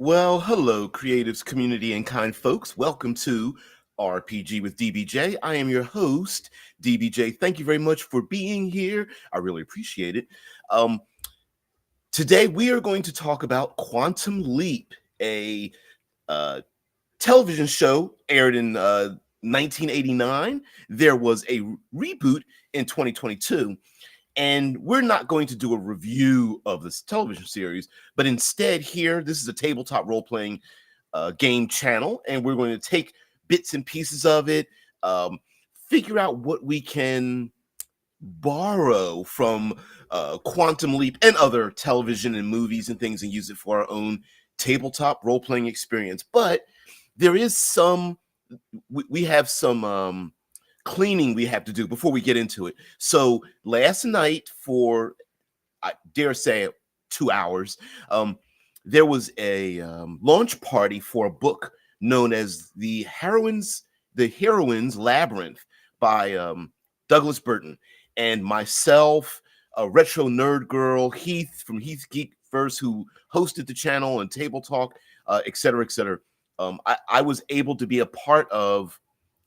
Well, hello, creatives, community, and kind folks. Welcome to RPG with DBJ. I am your host, DBJ. Thank you very much for being here. I really appreciate it. Um, Today, we are going to talk about Quantum Leap, a uh, television show aired in 1989. There was a reboot in 2022. And we're not going to do a review of this television series, but instead, here, this is a tabletop role playing game channel, and we're going to take bits and pieces of it, um, figure out what we can borrow from Quantum Leap and other television and movies and things and use it for our own tabletop role playing experience. But there is we have some cleaning we have to do before we get into it. So last night, for I dare say 2 hours, there was a launch party for a book known as the Heroines Labyrinth by Douglas Burton, and myself, a retro nerd girl, Heath from Heath Geek Verse, who hosted the channel and Table Talk, et cetera, et cetera. I was able to be a part of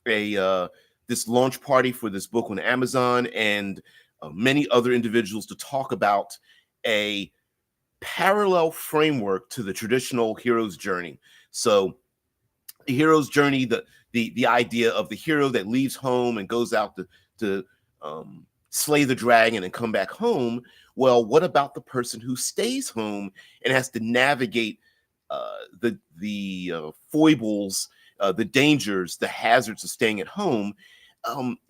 a this launch party for this book on Amazon, and many other individuals to talk about a parallel framework to the traditional hero's journey. So the hero's journey, the idea of the hero that leaves home and goes out to slay the dragon and come back home. Well, what about the person who stays home and has to navigate the foibles, the dangers, the hazards of staying at home?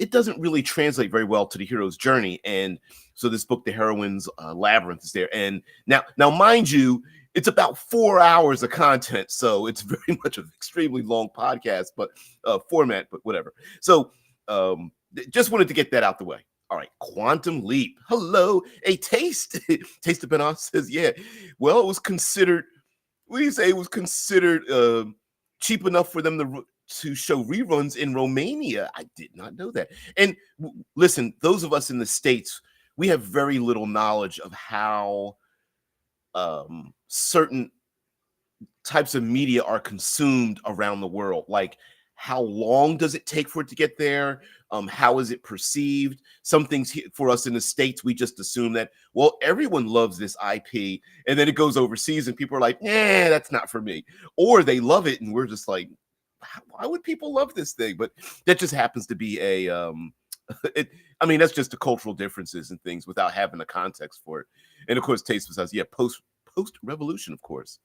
It doesn't really translate very well to the hero's journey. And so this book, The Heroine's Labyrinth, is there. And now, mind you, it's about 4 hours of content. So it's very much an extremely long podcast, but format, but whatever. So just wanted to get that out the way. All right, Quantum Leap. Hello, a taste. Taste of Benon says, yeah. Well, it was considered, what do you say? It was considered cheap enough for them to show reruns in Romania. I did not know that. And listen, those of us in the States, we have very little knowledge of how certain types of media are consumed around the world. Like, how long does it take for it to get there? How is it perceived? Some things for us in the States, we just assume that, well, everyone loves this IP, and then it goes overseas and people are like, nah, that's not for me. Or they love it and we're just like, why would people love this thing? But that just happens to be that's just the cultural differences and things without having a context for it. And of course, taste says, yeah, post revolution, of course.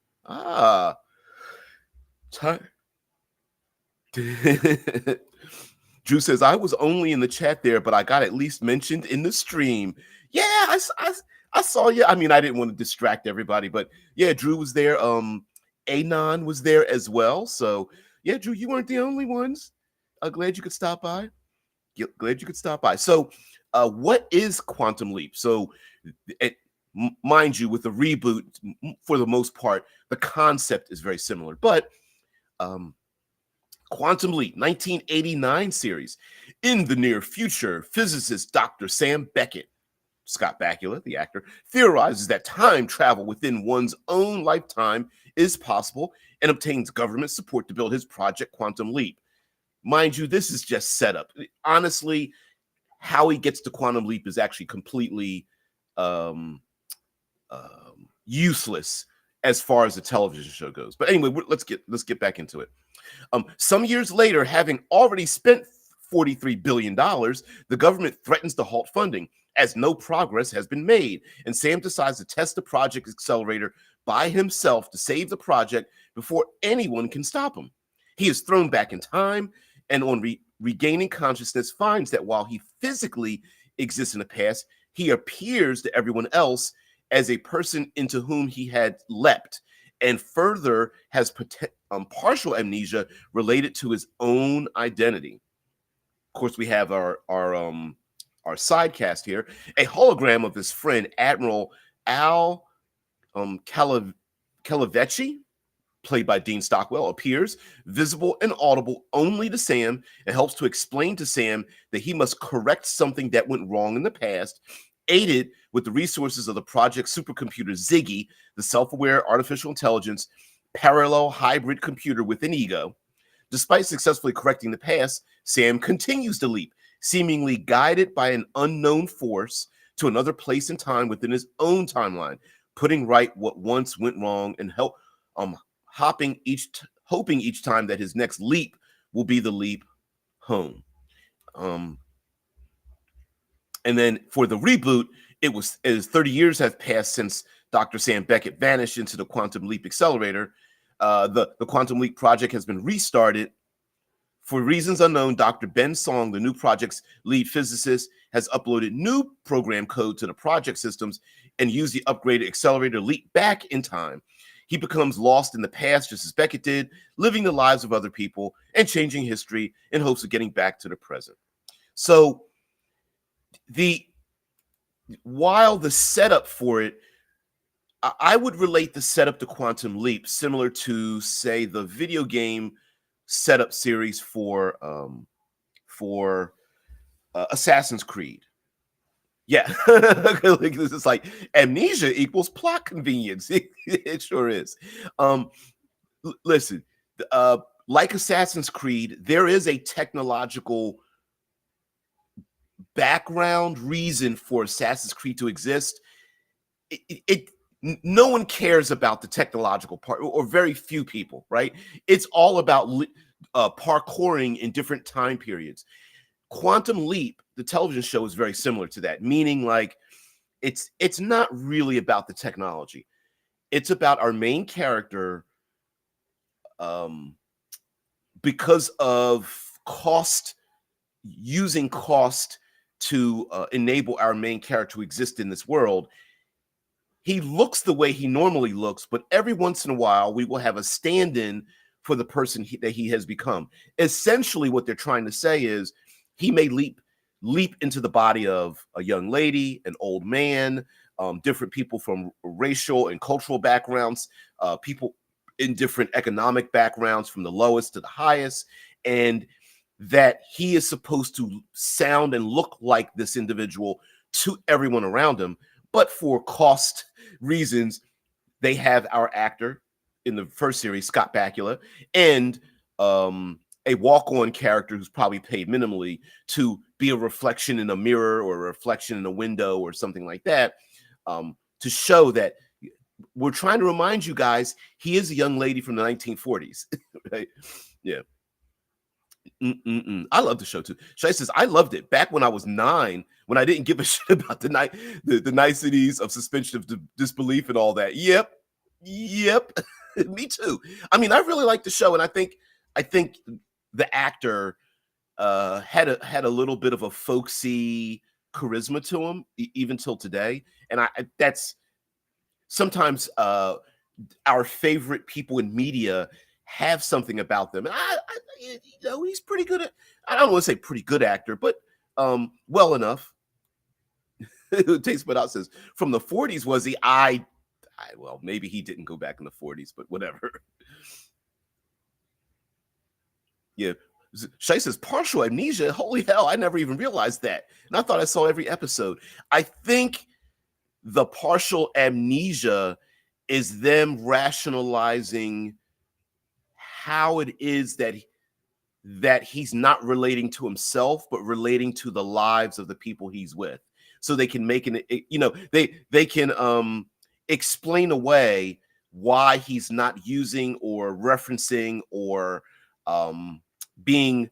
Drew says, I was only in the chat there, but I got at least mentioned in the stream. Yeah, I saw you. I mean, I didn't want to distract everybody, but yeah, Drew was there. Anon was there as well. So yeah, Drew, you weren't the only ones. Glad you could stop by. Glad you could stop by. So what is Quantum Leap? So mind you, with the reboot, for the most part, the concept is very similar. But Quantum Leap, 1989 series. In the near future, physicist Dr. Sam Beckett, Scott Bakula, the actor, theorizes that time travel within one's own lifetime is possible and obtains government support to build his project Quantum Leap. Mind you, this is just setup. Honestly, how he gets to Quantum Leap is actually completely useless as far as the television show goes. But anyway, let's get back into it. Some years later, having already spent $43 billion, the government threatens to halt funding as no progress has been made. And Sam decides to test the project accelerator by himself to save the project before anyone can stop him. He is thrown back in time and on regaining consciousness finds that while he physically exists in the past, he appears to everyone else as a person into whom he had leapt, and further has partial amnesia related to his own identity. Of course, we have our sidecast here, a hologram of his friend Admiral Al Calavicci, played by Dean Stockwell, appears, visible and audible only to Sam, and helps to explain to Sam that he must correct something that went wrong in the past, aided with the resources of the project supercomputer Ziggy, the self-aware artificial intelligence. parallel hybrid computer with an ego. Despite successfully correcting the past, Sam continues to leap, seemingly guided by an unknown force to another place and time within his own timeline, putting right what once went wrong and um hoping each time that his next leap will be the leap home. Um, and then for the reboot, it was as 30 years have passed since Dr. Sam Beckett vanished into the Quantum Leap Accelerator. The Quantum Leap project has been restarted. For reasons unknown, Dr. Ben Song, the new project's lead physicist, has uploaded new program code to the project systems and used the upgraded accelerator to leap back in time. He becomes lost in the past, just as Beckett did, living the lives of other people and changing history in hopes of getting back to the present. So, while the setup for it, I would relate the setup to Quantum Leap similar to, say, the video game setup series for Assassin's Creed. Yeah, like, this is like amnesia equals plot convenience. It sure is. Listen, like Assassin's Creed, there is a technological background reason for Assassin's Creed to exist. No one cares about the technological part, or very few people, right? It's all about parkouring in different time periods. Quantum Leap, the television show, is very similar to that, meaning like it's not really about the technology. It's about our main character, because of using cost to enable our main character to exist in this world. He looks the way he normally looks, but every once in a while, we will have a stand-in for the person that he has become. Essentially, what they're trying to say is he may leap into the body of a young lady, an old man, different people from racial and cultural backgrounds, people in different economic backgrounds from the lowest to the highest, and that he is supposed to sound and look like this individual to everyone around him. But for cost reasons, they have our actor in the first series, Scott Bakula, and a walk-on character who's probably paid minimally to be a reflection in a mirror or a reflection in a window or something like that, to show that we're trying to remind you guys he is a young lady from the 1940s. Right? Yeah. I love the show too. Shay says, I loved it back when I was 9, when I didn't give a shit about the niceties of suspension of disbelief and all that. Yep. Me too. I mean, I really like the show, and I think the actor had a little bit of a folksy charisma to him, even till today. And that's sometimes our favorite people in media have something about them. And he's pretty good at, I don't want to say pretty good actor, but well enough. Taste Bud Out says, from the 40s, was he? Well, maybe he didn't go back in the 40s, but whatever. Yeah. Shay says, partial amnesia. Holy hell, I never even realized that. And I thought I saw every episode. I think the partial amnesia is them rationalizing how it is that he's not relating to himself, but relating to the lives of the people he's with. So they can make they can explain away why he's not using or referencing or being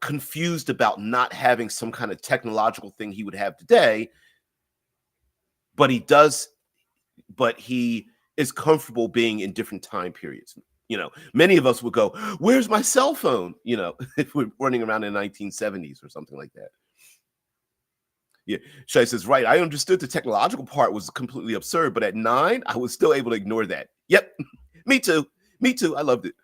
confused about not having some kind of technological thing he would have today, but he is comfortable being in different time periods. Many of us would go, where's my cell phone? If we're running around in the 1970s or something like that. Yeah, Shay says, right, I understood the technological part was completely absurd, but at 9, I was still able to ignore that. Yep, me too. I loved it.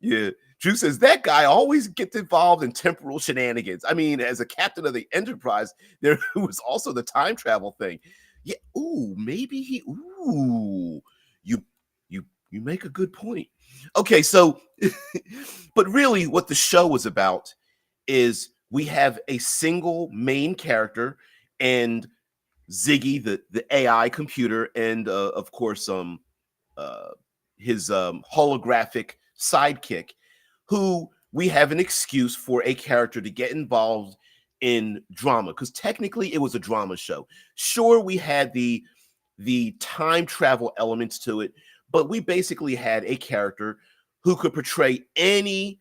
Yeah. Drew says, that guy always gets involved in temporal shenanigans. I mean, as a captain of the Enterprise, there was also the time travel thing. Yeah, maybe you make a good point. Okay, so, but really what the show was about is we have a single main character and Ziggy, the AI computer, and of course, holographic sidekick, who we have an excuse for a character to get involved in drama, because technically it was a drama show. Sure, we had the time travel elements to it, but we basically had a character who could portray any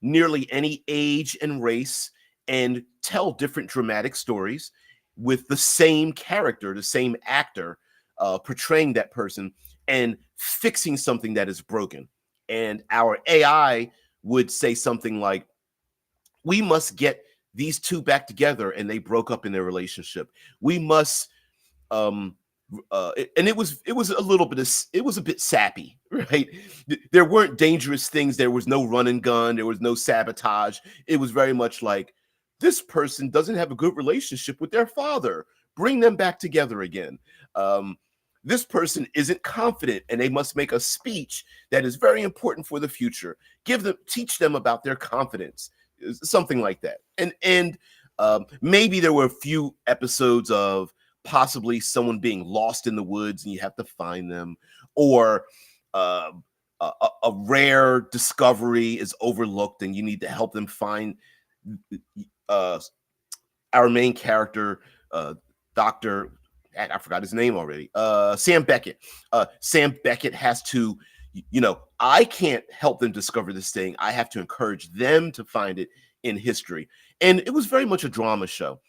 nearly any age and race and tell different dramatic stories with the same character, the same actor portraying that person and fixing something that is broken. And our AI would say something like, we must get these two back together and they broke up in their relationship. We must and it was a little bit of, it was a bit sappy, right? There weren't dangerous things. There was no run and gun. There was no sabotage. It was very much like, this person doesn't have a good relationship with their father. Bring them back together again. This person isn't confident and they must make a speech that is very important for the future. Teach them about their confidence, something like that. And maybe there were a few episodes of possibly someone being lost in the woods and you have to find them, or a rare discovery is overlooked and you need to help them find our main character, Dr. I forgot his name already, Sam Beckett. Sam Beckett has to, I can't help them discover this thing. I have to encourage them to find it in history. And it was very much a drama show.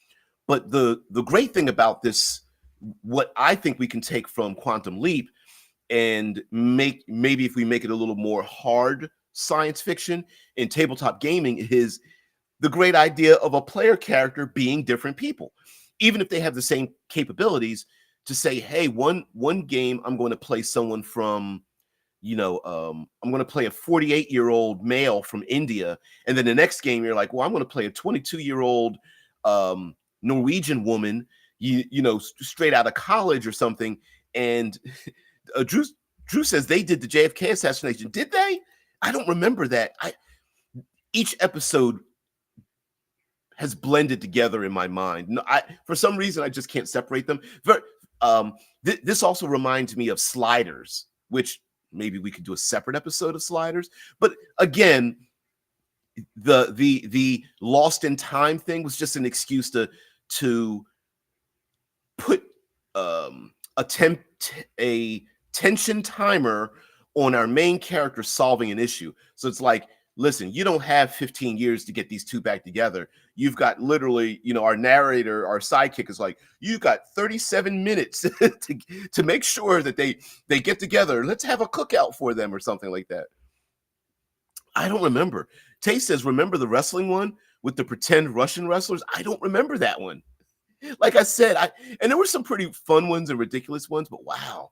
But the great thing about this, what I think we can take from Quantum Leap and maybe if we make it a little more hard science fiction in tabletop gaming, is the great idea of a player character being different people, even if they have the same capabilities, to say, hey, one game I'm going to play someone from, I'm going to play a 48-year-old male from India, and then the next game you're like, well, I'm going to play a 22-year-old Norwegian woman, straight out of college or something. And Drew says they did the JFK assassination. Did they? I don't remember that. Each episode has blended together in my mind. No, for some reason I just can't separate them. This also reminds me of Sliders, which maybe we could do a separate episode of Sliders. But again, the lost in time thing was just an excuse to put a tension timer on our main character solving an issue. So it's like, listen, you don't have 15 years to get these two back together. You've got literally, our narrator, our sidekick is like, you've got 37 minutes to make sure that they get together. Let's have a cookout for them or something like that. I don't remember. Tay says, remember the wrestling one with the pretend Russian wrestlers? I don't remember that one. Like I said, and there were some pretty fun ones and ridiculous ones, but wow.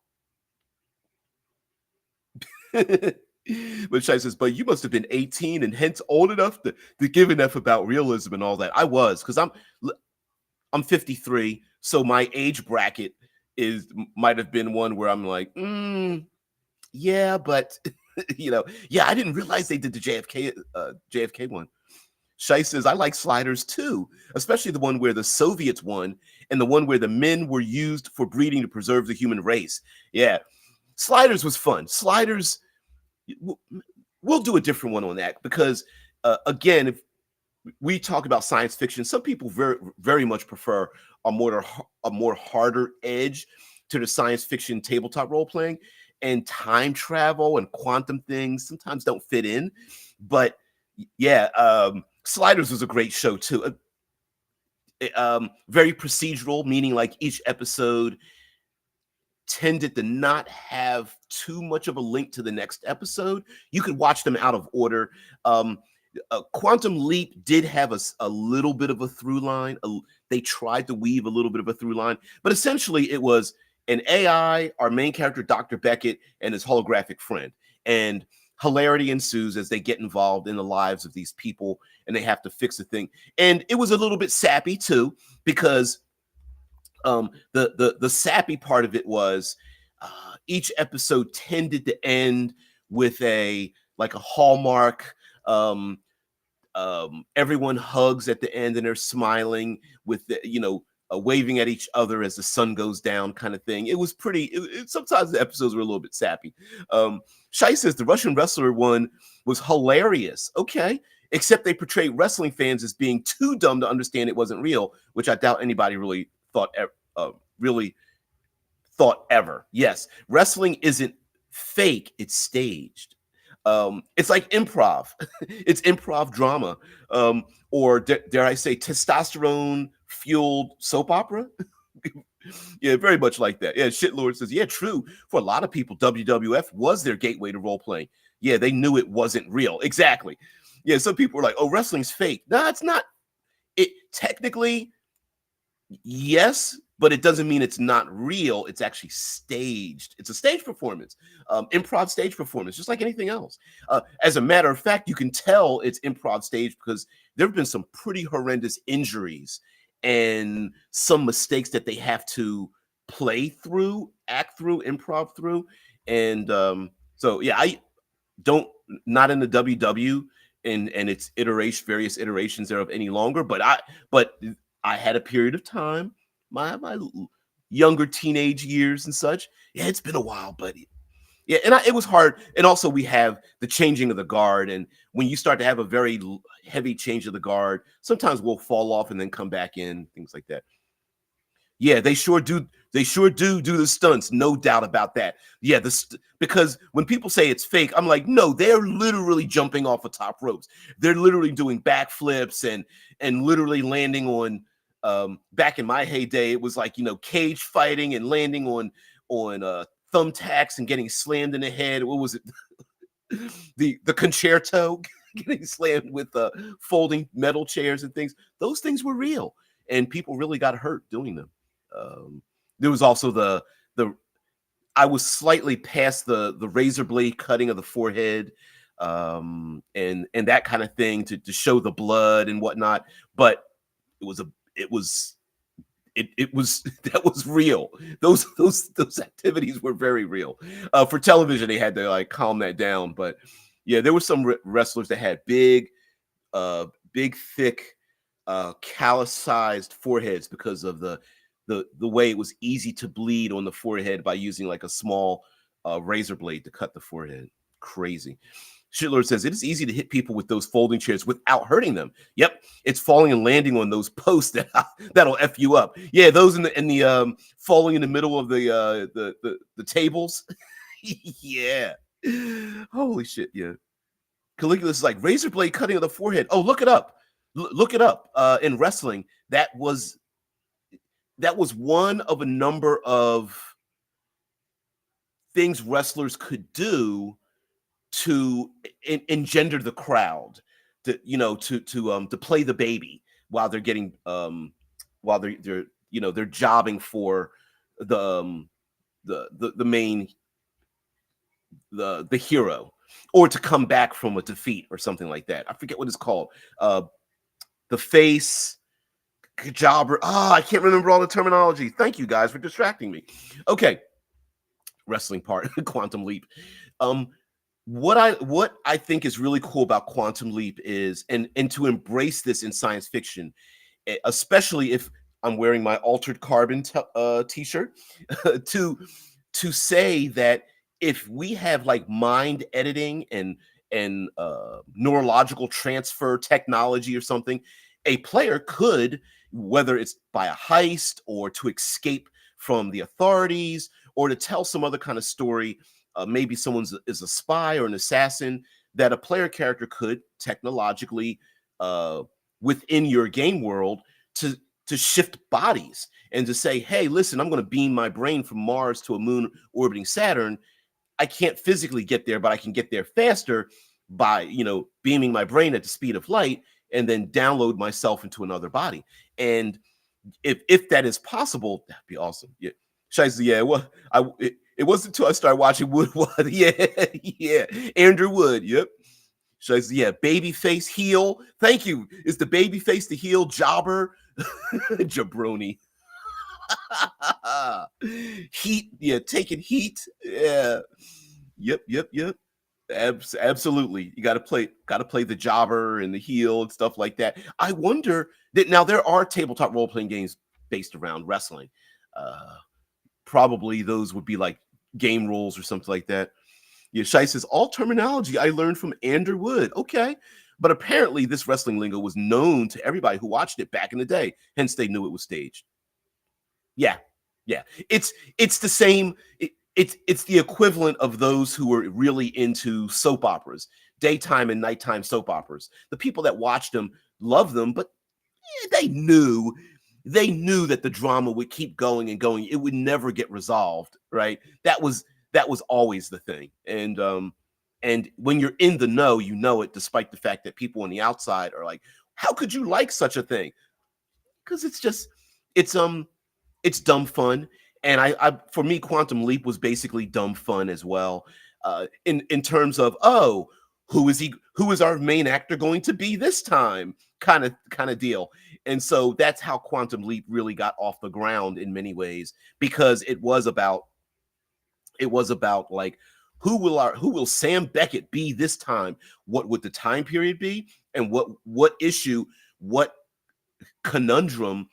But Shai says, but you must have been 18 and hence old enough to give enough about realism and all that. I was, because I'm 53, so my age bracket might have been one where I'm like, yeah, but yeah, I didn't realize they did the JFK one. Shai says, I like Sliders too, especially the one where the Soviets won and the one where the men were used for breeding to preserve the human race. Yeah, Sliders was fun. Sliders, we'll do a different one on that, because again, if we talk about science fiction, some people very, very much prefer a more harder edge to the science fiction tabletop role playing, and time travel and quantum things sometimes don't fit in. But yeah, Sliders was a great show too. Very procedural, meaning like each episode tended to not have too much of a link to the next episode. You could watch them out of order. Quantum Leap did have a little bit of a through line. They tried to weave a little bit of a through line, but essentially it was an AI, our main character, Dr. Beckett, and his holographic friend. And hilarity ensues as they get involved in the lives of these people and they have to fix a thing. And it was a little bit sappy too, because the sappy part of it was each episode tended to end with a Hallmark, everyone hugs at the end and they're smiling with the, waving at each other as the sun goes down, kind of thing. It was pretty. Sometimes the episodes were a little bit sappy. Shai says the Russian wrestler one was hilarious. Okay, except they portrayed wrestling fans as being too dumb to understand it wasn't real, which I doubt anybody really thought. Really thought ever. Yes, wrestling isn't fake; it's staged. It's like improv. It's improv drama, or dare I say, testosterone fueled soap opera. Yeah, very much like that. Yeah, Shitlord says, yeah, true. For a lot of people, WWF was their gateway to role playing. Yeah, they knew it wasn't real. Exactly. Yeah, some people were like, oh, wrestling's fake. No, it's not. It technically, yes, but it doesn't mean it's not real. It's actually staged. It's a stage performance, improv stage performance, just like anything else. As a matter of fact, you can tell it's improv stage because there have been some pretty horrendous injuries and some mistakes that they have to play through, act through, improv through. And so, yeah, I don't, not in the WW and its various iterations thereof any longer, but I had a period of time, my younger teenage years and such. Yeah, it's been a while, buddy. Yeah, and it was hard. And also, we have the changing of the guard, and when you start to have a very heavy change of the guard, sometimes we'll fall off and then come back in, things like that. Yeah, they sure do. They sure do the stunts, no doubt about that. Yeah, because when people say it's fake, I'm like, no, they're literally jumping off of top ropes. They're literally doing backflips and literally landing on. Back in my heyday, it was like, cage fighting and landing on thumbtacks and getting slammed in the head. What was it? the concerto, getting slammed with folding metal chairs and things. Those things were real, and people really got hurt doing them. There was also the I was slightly past the razor blade cutting of the forehead, and that kind of thing to show the blood and whatnot. But it was that was real. Those activities were very real. For television, they had to like calm that down. But yeah, there were some wrestlers that had big, thick, callus-sized foreheads because of the way it was easy to bleed on the forehead by using like a small razor blade to cut the forehead. Crazy. Shitlord says it is easy to hit people with those folding chairs without hurting them. Yep, it's falling and landing on those posts that'll f you up. Yeah, those in the falling in the middle of the tables. Yeah. Holy shit. Yeah. Caligula's is like razor blade cutting of the forehead. Oh, look it up. Look it up. In wrestling, that was one of a number of things wrestlers could do to engender the crowd, to play the baby while they're getting while they're jobbing for the main the hero, or to come back from a defeat or something like that. I forget what it's called. The face jobber. I can't remember all the terminology. Thank you guys for distracting me. Okay, wrestling part. Quantum Leap. What I think is really cool about Quantum Leap is, and to embrace this in science fiction, especially if I'm wearing my Altered Carbon t-shirt, to say that if we have like mind editing and neurological transfer technology or something, a player could, whether it's by a heist or to escape from the authorities or to tell some other kind of story, maybe someone is a spy or an assassin, that a player character could technologically within your game world to shift bodies and to say, hey, listen, I'm going to beam my brain from Mars to a moon orbiting Saturn. I can't physically get there, but I can get there faster by, beaming my brain at the speed of light and then download myself into another body. And if that is possible, that'd be awesome. Yeah. Shiza, yeah, well, it wasn't until I started watching Wood. Yeah, Andrew Wood. Yep. Shiza, yeah, babyface heel. Thank you. Is the babyface the heel jobber? Jabroni. Heat. Yeah, taking heat. Yeah. Yep. Absolutely. You got to play the jobber and the heel and stuff like that. I wonder that now there are tabletop role-playing games based around wrestling. Uh, Probably those would be like game rules or something like that. Yeah, Shai says, all terminology I learned from Andrew Wood. Okay. But apparently, this wrestling lingo was known to everybody who watched it back in the day. Hence, they knew it was staged. Yeah. Yeah. It's the same. It's the equivalent of those who were really into soap operas, daytime and nighttime soap operas. The people that watched them loved them, but they knew that the drama would keep going and going. It would never get resolved, right? That was always the thing. And when you're in the know, you know it, despite the fact that people on the outside are like, how could you like such a thing? Because it's it's dumb fun. And I for me, Quantum Leap was basically dumb fun as well. In terms of, oh, who is our main actor going to be this time, kind of deal. And so that's how Quantum Leap really got off the ground in many ways, because it was about like, who will Sam Beckett be this time? What would the time period be? And what issue, what conundrum,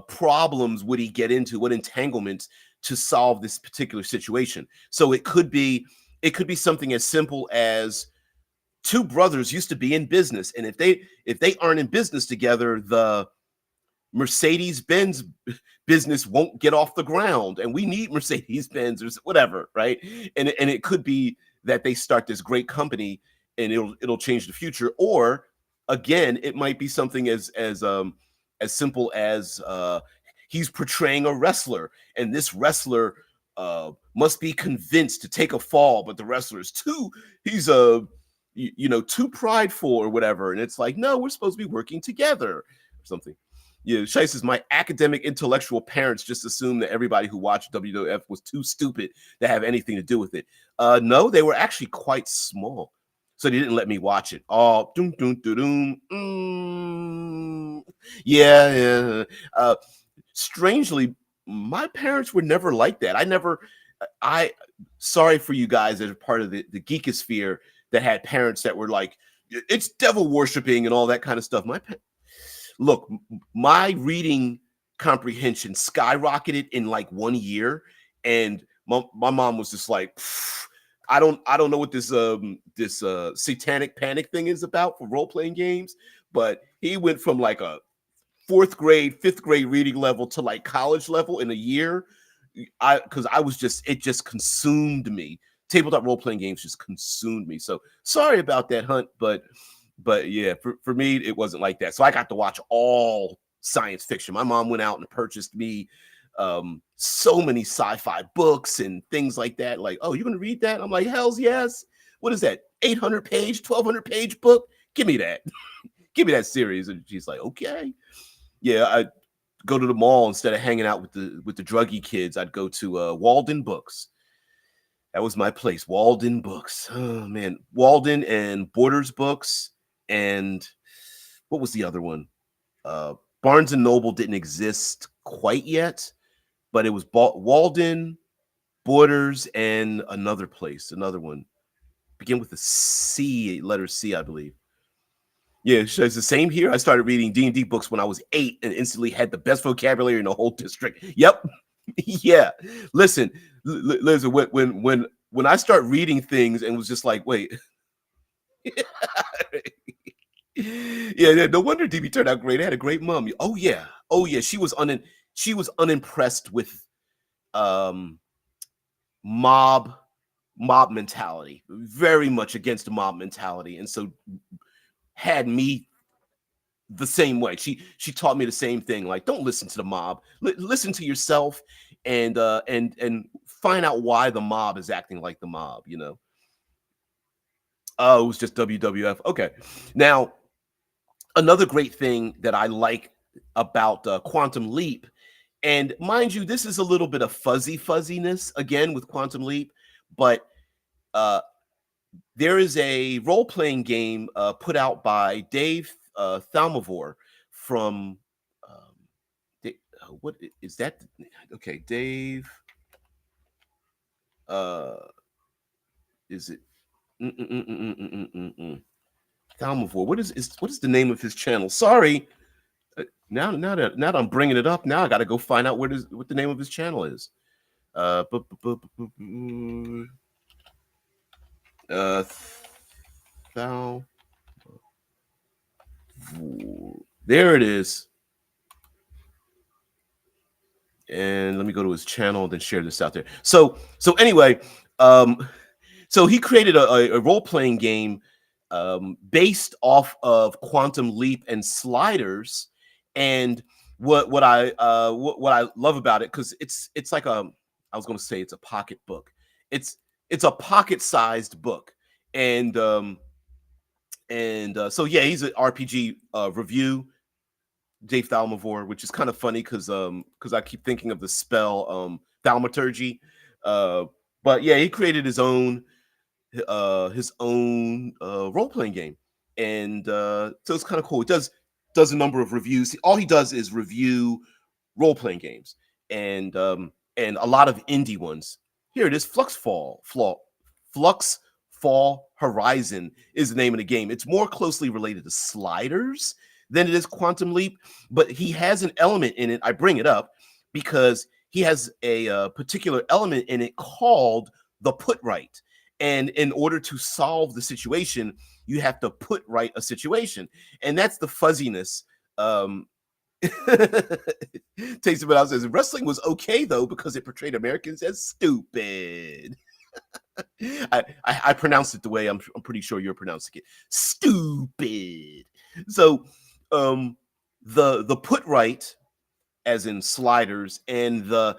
problems would he get into? What entanglements to solve this particular situation? So it could be something as simple as two brothers used to be in business, and if they aren't in business together, the Mercedes Benz business won't get off the ground, and we need Mercedes Benz or whatever, right? And it could be that they start this great company and it'll change the future. Or again, it might be something as simple as, he's portraying a wrestler, and this wrestler must be convinced to take a fall, but the wrestler is too he's too prideful or whatever, and it's like, no, we're supposed to be working together or something. Yeah, Shai says, my academic intellectual parents just assumed that everybody who watched WWF was too stupid to have anything to do with it. No, they were actually quite small, so they didn't let me watch it. Oh, doom, doom, doom, doom. Yeah, yeah. Strangely, my parents were never like that. I, sorry for you guys that are part of the geekosphere that had parents that were like, it's devil worshiping and all that kind of stuff. Look, my reading comprehension skyrocketed in like 1 year, and my mom was just like, I don't know what this satanic panic thing is about for role playing games, but he went from like a fourth grade, fifth grade reading level to like college level in a year. Because I was it just consumed me. Tabletop role playing games just consumed me. So sorry about that, Hunt, but yeah, for me, it wasn't like that. So I got to watch all science fiction. My mom went out and purchased me so many sci-fi books and things like that. Like, oh, you're gonna read that? I'm like, hell's yes. What is that? 800-page, 1,200-page book? Give me that. Give me that series. And she's like, okay. Yeah, I go to the mall instead of hanging out with the druggy kids. I'd go to Walden Books. That was my place. Walden Books. Oh man, Walden and Borders Books. And what was the other one? Barnes and Noble didn't exist quite yet, but it was Walden, Borders, and another one. Begin with the C, letter C, I believe. Yeah, it's the same here. I started reading D&D books when I was 8 and instantly had the best vocabulary in the whole district. Yep. Yeah. Listen, listen, when I start reading things and was just like, wait. Yeah, no wonder DB turned out great. I had a great mom. Oh yeah. Oh yeah, she was unimpressed with um mob mentality. Very much against the mob mentality, and so had me the same way. She taught me the same thing. Like, don't listen to the mob. Listen to yourself, and find out why the mob is acting like the mob. Oh, it was just WWF. Okay, now another great thing that I like about Quantum Leap, and mind you, this is a little bit of fuzziness again with Quantum Leap, but uh, there is a role playing game put out by Dave Thalmavor from what is that? Okay, Dave. Uh, is it Thalmavor? What is the name of his channel? Sorry, Now that I'm bringing it up, now I got to go find out what the name of his channel is. Thou, there it is. And let me go to his channel, then share this out there. So anyway, so he created a role-playing game based off of Quantum Leap and Sliders. And what I love about it, because it's like I was going to say it's a pocket book. It's a pocket-sized book, and so yeah, he's an RPG review, Dave Thaumaturgy, which is kind of funny because I keep thinking of the spell thaumaturgy. But yeah, he created his own role playing game, and so it's kind of cool. It does a number of reviews. All he does is review role playing games, and a lot of indie ones. Here it is, Flux Fall Horizon is the name of the game. It's more closely related to Sliders than it is Quantum Leap, but he has an element in it. I bring it up because he has a particular element in it called the put right. And in order to solve the situation, you have to put right a situation. And that's the fuzziness. Takes it out says wrestling was okay though because it portrayed Americans as stupid. I pronounced it the way I'm pretty sure you're pronouncing it. Stupid. So the put right, as in Sliders, and the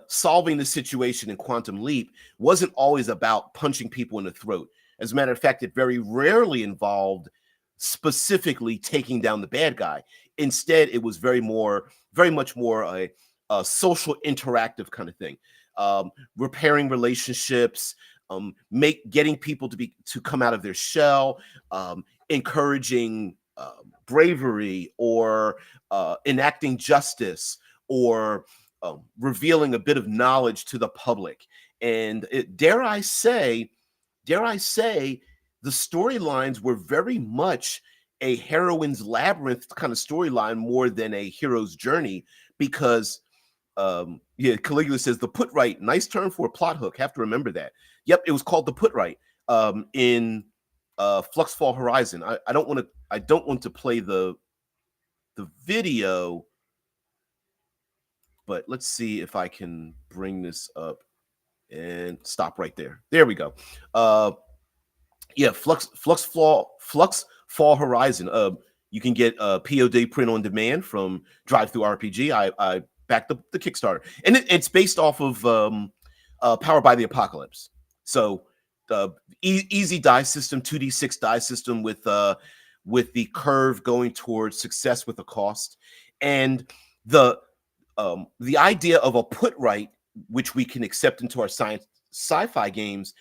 solving the situation in Quantum Leap wasn't always about punching people in the throat. As a matter of fact, it very rarely involved specifically taking down the bad guy. Instead, it was very much more a social interactive kind of thing. Repairing relationships, getting people to come out of their shell, encouraging bravery, or enacting justice, or revealing a bit of knowledge to the public. And dare I say, the storylines were very much a heroine's labyrinth kind of storyline more than a hero's journey, because Caligula says the put right, nice term for a plot hook. Have to remember that. Yep, it was called the put right in Flux Fall Horizon. I don't want to play the video, but let's see if I can bring this up and stop right there. There we go. Yeah, Flux Fall Horizon. You can get POD print on demand from Drive Through RPG. I backed up the Kickstarter, and it's based off of Powered by the Apocalypse. So easy die system, 2d6 die system with the curve going towards success with a cost, and the idea of a put right, which we can accept into our sci-fi games,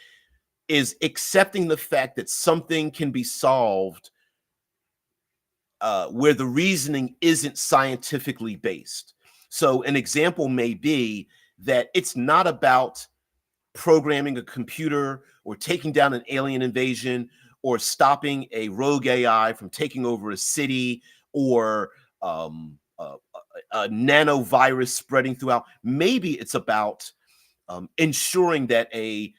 is accepting the fact that something can be solved where the reasoning isn't scientifically based. So an example may be that it's not about programming a computer or taking down an alien invasion or stopping a rogue AI from taking over a city, or a nanovirus spreading throughout. Maybe it's about ensuring that a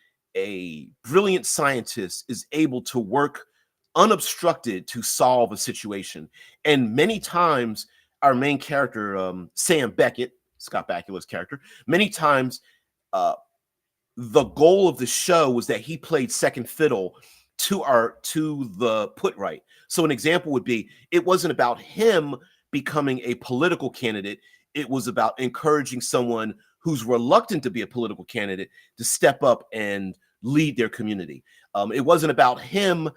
brilliant scientist is able to work unobstructed to solve a situation. And many times our main character, Sam Beckett, Scott Bakula's character, many times the goal of the show was that he played second fiddle to the put right. So an example would be, it wasn't about him becoming a political candidate. It was about encouraging someone who's reluctant to be a political candidate to step up and lead their community. It wasn't about him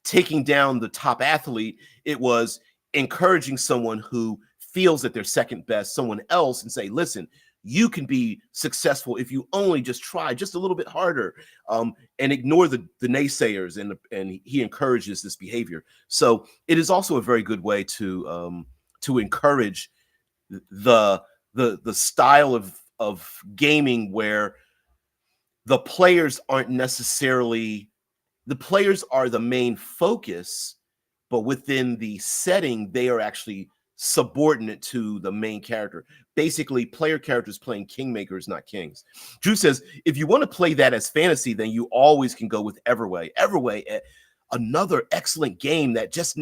taking down the top athlete. It was encouraging someone who feels that they're second best, someone else, and say, listen, you can be successful if you only just try just a little bit harder, and ignore the naysayers. And he encourages this behavior. So it is also a very good way to encourage the style of gaming where the players aren't necessarily, the players are the main focus, but within the setting, they are actually subordinate to the main character. Basically, player characters playing kingmakers, not kings. Drew says, if you want to play that as fantasy, then you always can go with Everway. Everway, another excellent game that just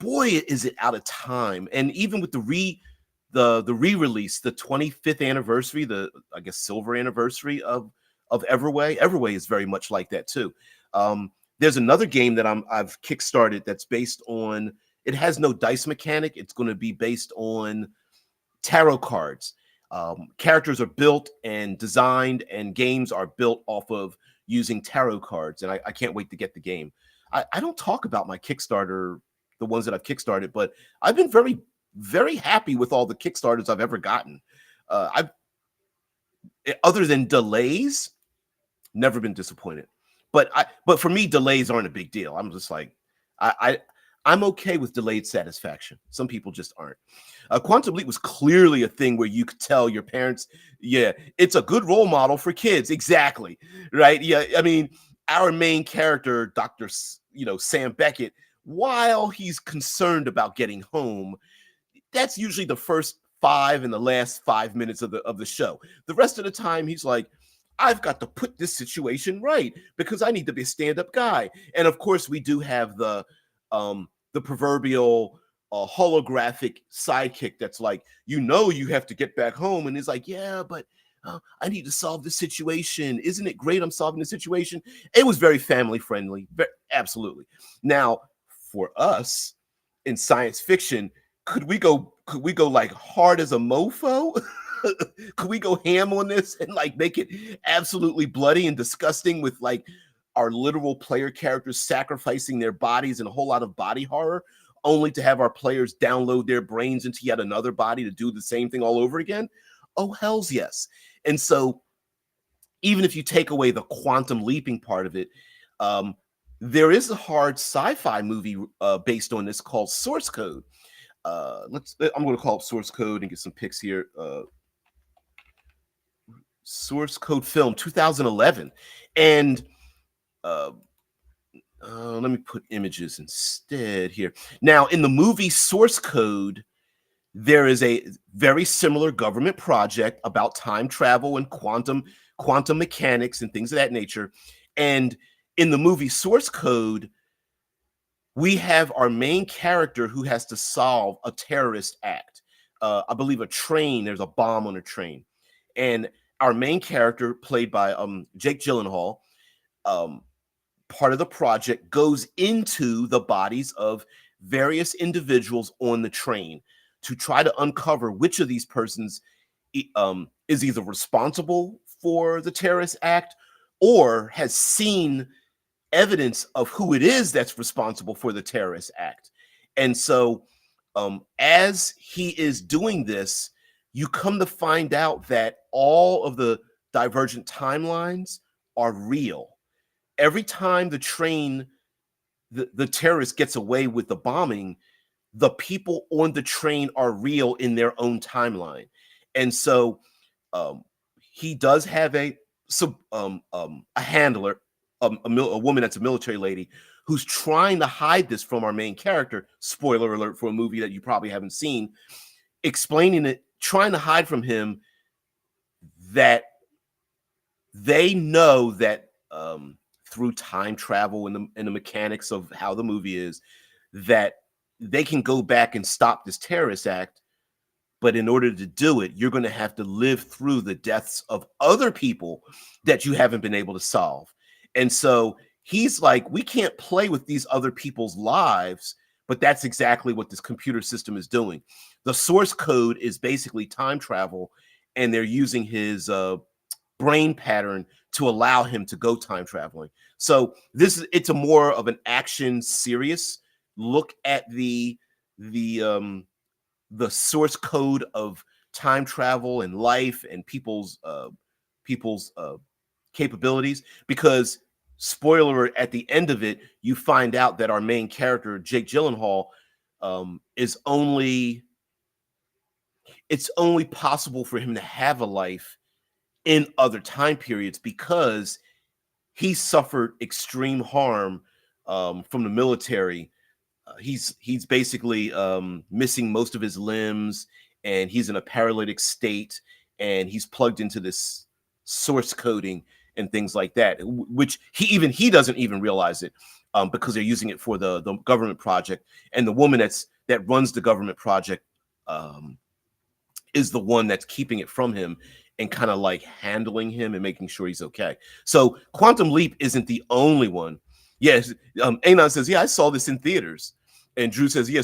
boy, is it out of time. And even with the re-release, the 25th anniversary, the I guess silver anniversary of Everway. Everway is very much like that too. There's another game that I've kickstarted that's based on. It has no dice mechanic. It's going to be based on tarot cards. Characters are built and designed, and games are built off of using tarot cards. And I can't wait to get the game. I don't talk about my Kickstarter, the ones that I've kickstarted, but I've been very, very happy with all the Kickstarters I've ever gotten. Other than delays, never been disappointed. But for me, delays aren't a big deal. I'm just like, I'm okay with delayed satisfaction. Some people just aren't. Quantum Leap was clearly a thing where you could tell your parents, yeah, it's a good role model for kids. Exactly. Right. Yeah. I mean, our main character, Dr. Sam Beckett, while he's concerned about getting home, that's usually the first 5 and the last 5 minutes of the show. The rest of the time, he's like, I've got to put this situation right because I need to be a stand-up guy. And of course, we do have the proverbial holographic sidekick that's like, you have to get back home. And he's like, yeah, but I need to solve this situation. Isn't it great I'm solving the situation? It was very family friendly. Absolutely. Now, for us in science fiction, could we go like hard as a mofo? Could we go ham on this and like make it absolutely bloody and disgusting with like our literal player characters sacrificing their bodies and a whole lot of body horror, only to have our players download their brains into yet another body to do the same thing all over again? Oh, hells yes. And so even if you take away the quantum leaping part of it, there is a hard sci-fi movie based on this called Source Code. I'm going to call up Source Code and get some pics here. Source Code film 2011. And let me put images instead here. Now, in the movie Source Code, there is a very similar government project about time travel and quantum mechanics and things of that nature. And in the movie Source Code, we have our main character who has to solve a terrorist act. I believe there's a bomb on a train. And our main character, played by Jake Gyllenhaal, part of the project goes into the bodies of various individuals on the train to try to uncover which of these persons is either responsible for the terrorist act or has seen evidence of who it is that's responsible for the terrorist act. And so as he is doing this, you come to find out that all of the divergent timelines are real. Every time the train, the terrorist gets away with the bombing, the people on the train are real in their own timeline. And so he does have a handler, a woman that's a military lady who's trying to hide this from our main character. Spoiler alert for a movie that you probably haven't seen, explaining it, trying to hide from him that they know that through time travel and the mechanics of how the movie is, that they can go back and stop this terrorist act. But in order to do it, you're going to have to live through the deaths of other people that you haven't been able to solve. And so he's like, we can't play with these other people's lives, but that's exactly what this computer system is doing. The source code is basically time travel, and they're using his brain pattern to allow him to go time traveling. So it's a more of an action, serious look at the source code of time travel and life and people's capabilities, because spoiler, at the end of it, you find out that our main character, Jake Gyllenhaal, it's only possible for him to have a life in other time periods because he suffered extreme harm from the military He's basically missing most of his limbs, and he's in a paralytic state, and he's plugged into this source coding and things like that, which he doesn't even realize it, because they're using it for the government project, and the woman that runs the government project um, is the one that's keeping it from him and kind of like handling him and making sure he's okay. So Quantum Leap isn't the only one. Yes, Anon says, yeah, I saw this in theaters. And Drew says, yeah,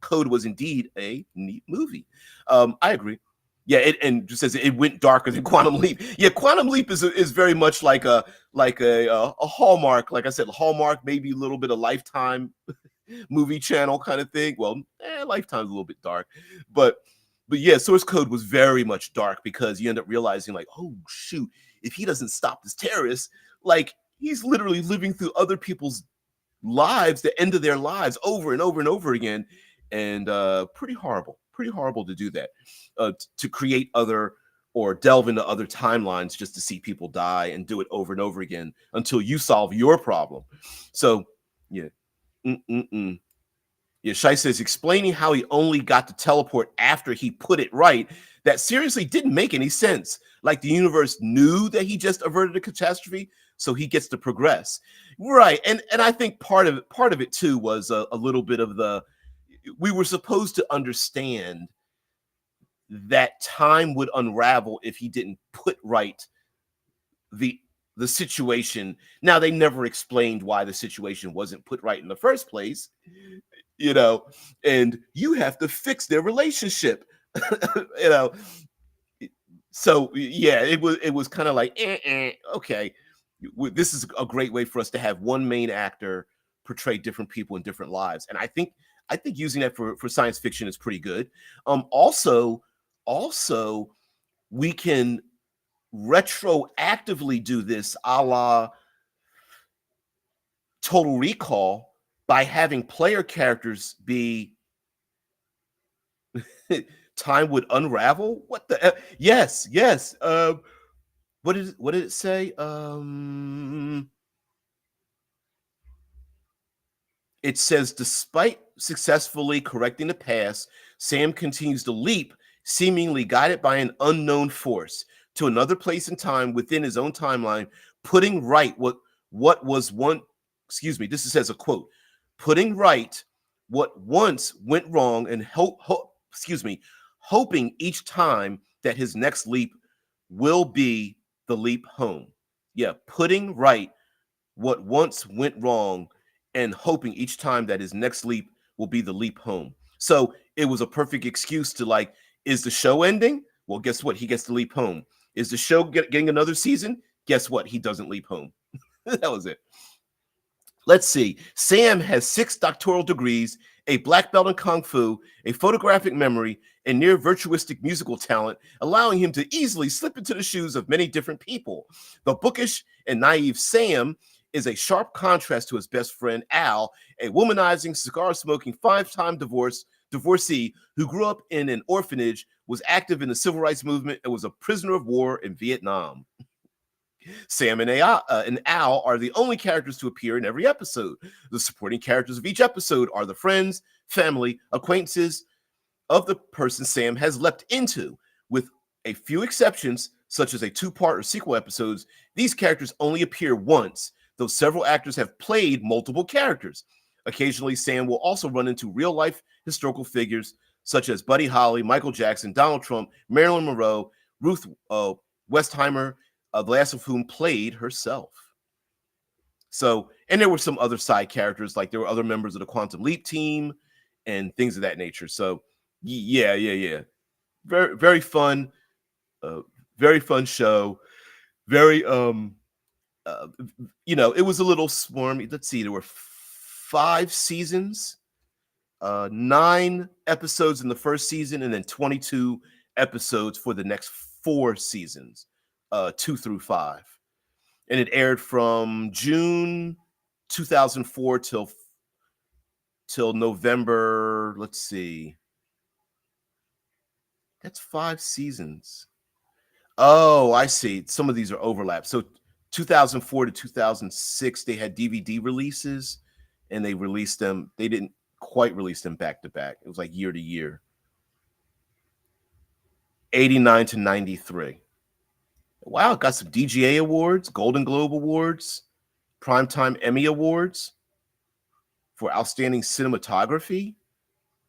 Code was indeed a neat movie. I agree. Yeah, and Drew says it went darker than Quantum Leap. Yeah, Quantum Leap is very much like a Hallmark. Like I said, Hallmark, maybe a little bit of Lifetime movie channel kind of thing. Well, Lifetime's a little bit dark, but yeah, Source Code was very much dark because you end up realizing like, oh shoot, if he doesn't stop this terrorist, like he's literally living through other people's lives, the end of their lives over and over and over again, and pretty horrible to do that, to create other or delve into other timelines just to see people die and do it over and over again until you solve your problem. So yeah. Mm-mm-mm. Yeah, Shai says explaining how he only got to teleport after he put it right. That seriously didn't make any sense. Like the universe knew that he just averted a catastrophe, so he gets to progress. Right, and I think part of it too was a little bit of we were supposed to understand that time would unravel if he didn't put right the the situation. Now they never explained why the situation wasn't put right in the first place, you know, and you have to fix their relationship, you know. So yeah, it was kind of like okay, this is a great way for us to have one main actor portray different people in different lives, and I think using that for science fiction is pretty good. Also we can retroactively do this a la Total Recall by having player characters be time would unravel. What the yes. What did it say? It says, despite successfully correcting the past, Sam continues to leap, seemingly guided by an unknown force, to another place and time within his own timeline, putting right what was one. Excuse me. This says a quote: "Putting right what once went wrong, and hoping each time that his next leap will be the leap home." Yeah, putting right what once went wrong and hoping each time that his next leap will be the leap home. So it was a perfect excuse to like, is the show ending? Well, guess what? He gets to leap home. Is the show getting another season? Guess what? He doesn't leap home. That was it. Let's see. Sam has 6 doctoral degrees, a black belt in Kung Fu, a photographic memory, and near virtuistic musical talent, allowing him to easily slip into the shoes of many different people. The bookish and naive Sam is a sharp contrast to his best friend Al, a womanizing, cigar-smoking, 5-time divorcee who grew up in an orphanage, was active in the civil rights movement, and was a prisoner of war in Vietnam. Sam and Al are the only characters to appear in every episode. The supporting characters of each episode are the friends, family, acquaintances of the person Sam has leapt into. With a few exceptions, such as a 2-part or sequel episodes, these characters only appear once, though several actors have played multiple characters. Occasionally, Sam will also run into real-life historical figures such as Buddy Holly, Michael Jackson, Donald Trump, Marilyn Monroe, Ruth Westheimer, the last of whom played herself. So, and there were some other side characters, like there were other members of the Quantum Leap team and things of that nature. So, yeah. Very fun, uh, very fun show. Very, it was a little swarmy. Let's see, there were 5 seasons, 9 episodes in the first season, and then 22 episodes for the next 4 seasons, 2 through 5. And it aired from June 2004 till November. Let's see. That's 5 seasons. Oh, I see. Some of these are overlaps. So 2004 to 2006, they had DVD releases, and they released them. They didn't quite release them back to back. It was like year to year. 89 to 93. Wow, got some DGA awards, Golden Globe awards, Primetime Emmy awards for outstanding cinematography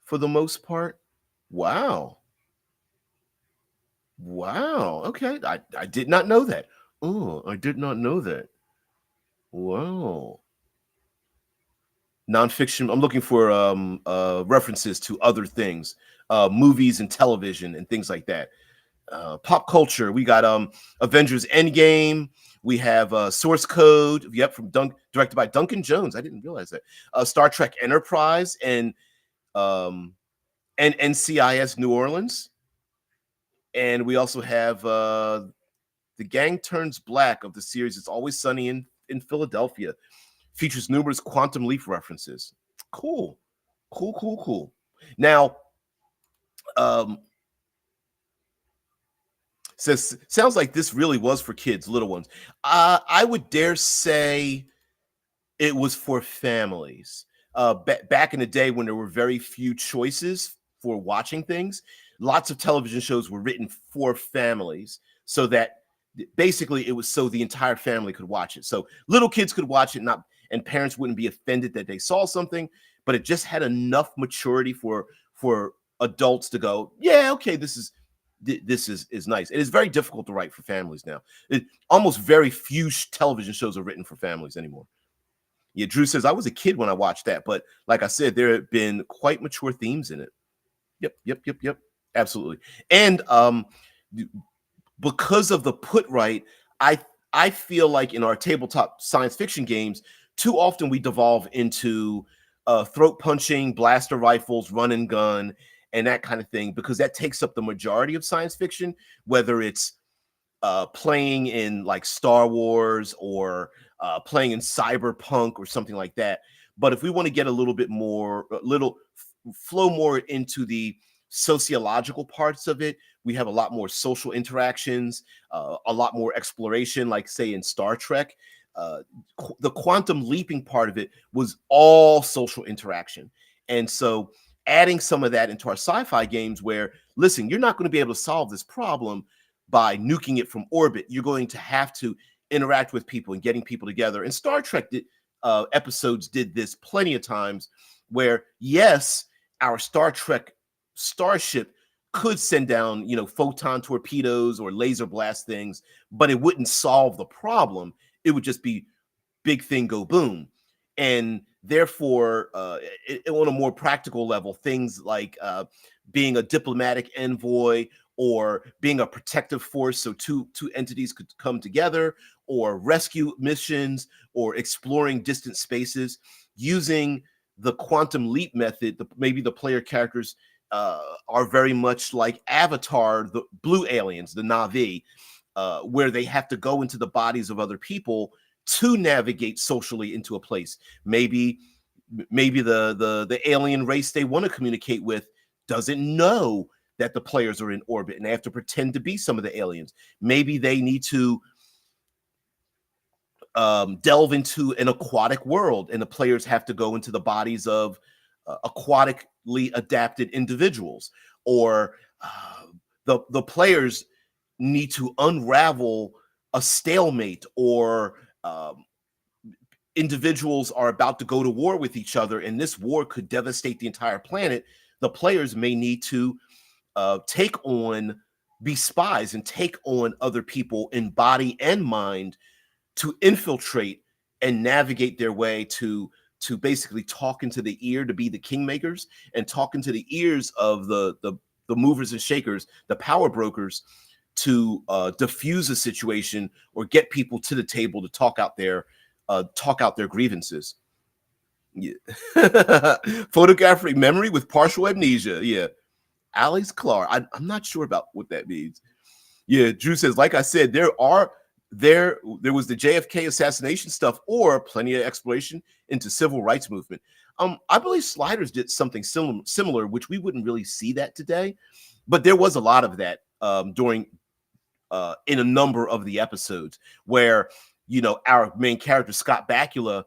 for the most part. Wow. Wow. Okay. I did not know that. Oh, I did not know that. Wow. Nonfiction. I'm looking for references to other things, movies and television and things like that. Pop culture. We got Avengers Endgame. We have Source Code. Yep, from directed by Duncan Jones. I didn't realize that. Star Trek Enterprise um, and NCIS New Orleans. And we also have The Gang Turns Black of the series It's Always Sunny in Philadelphia. Features numerous Quantum Leap references. Cool. Cool. Now, sounds like this really was for kids, little ones. I would dare say it was for families. Back in the day when there were very few choices for watching things, lots of television shows were written for families so that basically it was so the entire family could watch it. So little kids could watch it, and parents wouldn't be offended that they saw something, but it just had enough maturity for adults to go, yeah, okay, this is nice. It is very difficult to write for families now. Almost very few television shows are written for families anymore. Yeah, Drew says, I was a kid when I watched that, but like I said, there have been quite mature themes in it. Yep. Absolutely. And because of the put right, I feel like in our tabletop science fiction games, too often we devolve into throat punching, blaster rifles, run and gun, and that kind of thing, because that takes up the majority of science fiction, whether it's playing in like Star Wars or playing in cyberpunk or something like that. But if we want to get a little bit more, flow more into the sociological parts of it, we have a lot more social interactions, a lot more exploration, like say in Star Trek. The quantum leaping part of it was all social interaction. And so adding some of that into our sci-fi games where, listen, you're not going to be able to solve this problem by nuking it from orbit. You're going to have to interact with people and getting people together. And Star Trek episodes did this plenty of times where, yes, our Star Trek starship could send down, photon torpedoes or laser blast things, but it wouldn't solve the problem. It would just be big thing go boom. And therefore, on a more practical level, things like being a diplomatic envoy or being a protective force so two entities could come together, or rescue missions, or exploring distant spaces using the quantum leap method. Maybe the player characters are very much like Avatar, the blue aliens, the Na'vi, where they have to go into the bodies of other people to navigate socially into a place. Maybe the alien race they want to communicate with doesn't know that the players are in orbit and they have to pretend to be some of the aliens. Maybe they need to delve into an aquatic world and the players have to go into the bodies of aquatically adapted individuals, or the players need to unravel a stalemate, or individuals are about to go to war with each other and this war could devastate the entire planet. The players may need to be spies and take on other people in body and mind to infiltrate and navigate their way to basically talk into the ear, to be the kingmakers, and talk into the ears of the movers and shakers, the power brokers, to diffuse a situation or get people to the table to talk out their grievances. Yeah. Photographic memory with partial amnesia. Yeah. Alex Clark. I'm not sure about what that means. Yeah, Drew says, like I said, there was the JFK assassination stuff, or plenty of exploration into civil rights movement. I believe Sliders did something similar, which we wouldn't really see that today, but there was a lot of that during in a number of the episodes where our main character Scott Bakula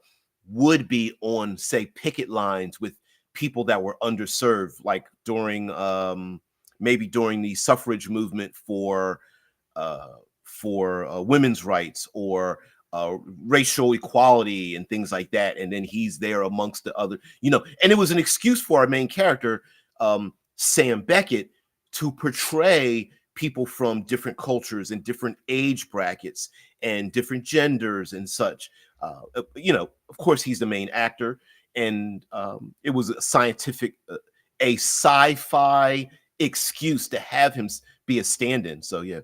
would be on, say, picket lines with people that were underserved, like during maybe during the suffrage movement uh, for women's rights or racial equality and things like that. And then he's there amongst the other, and it was an excuse for our main character, Sam Beckett, to portray people from different cultures and different age brackets and different genders and such. Of course, he's the main actor, and it was a sci-fi excuse to have him be a stand-in. So yeah,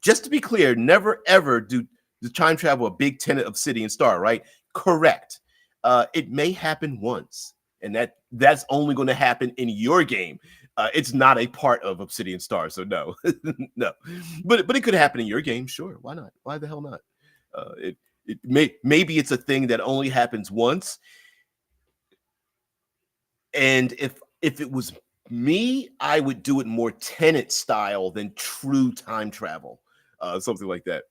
just to be clear, never ever do the time travel a big tenet of City and Star, right? Correct. It may happen once, and that's only going to happen in your game. It's not a part of Obsidian Star, so no, no. But it could happen in your game, sure. Why not? Why the hell not? Maybe it's a thing that only happens once. And if it was me, I would do it more Tenet style than true time travel, something like that.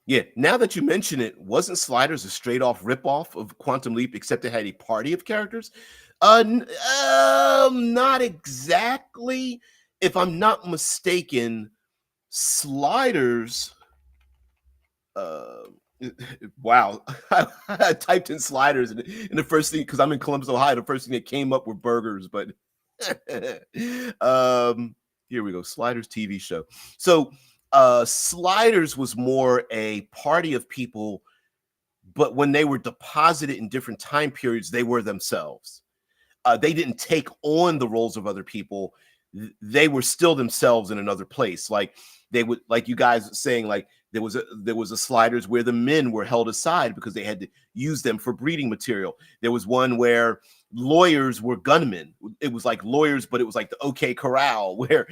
Yeah, now that you mention it, wasn't Sliders a straight off ripoff of Quantum Leap, except it had a party of characters? Not exactly. If I'm not mistaken, Sliders. Uh, wow, I typed in Sliders, and the first thing, because I'm in Columbus, Ohio, the first thing that came up were burgers. But here we go, Sliders TV show. So Sliders was more a party of people, but when they were deposited in different time periods, they were themselves. They didn't take on the roles of other people. They were still themselves in another place. Like they would, like you guys saying, like there was a Sliders where the men were held aside because they had to use them for breeding material. There was one where lawyers were gunmen. It was like lawyers, but it was like the OK Corral, where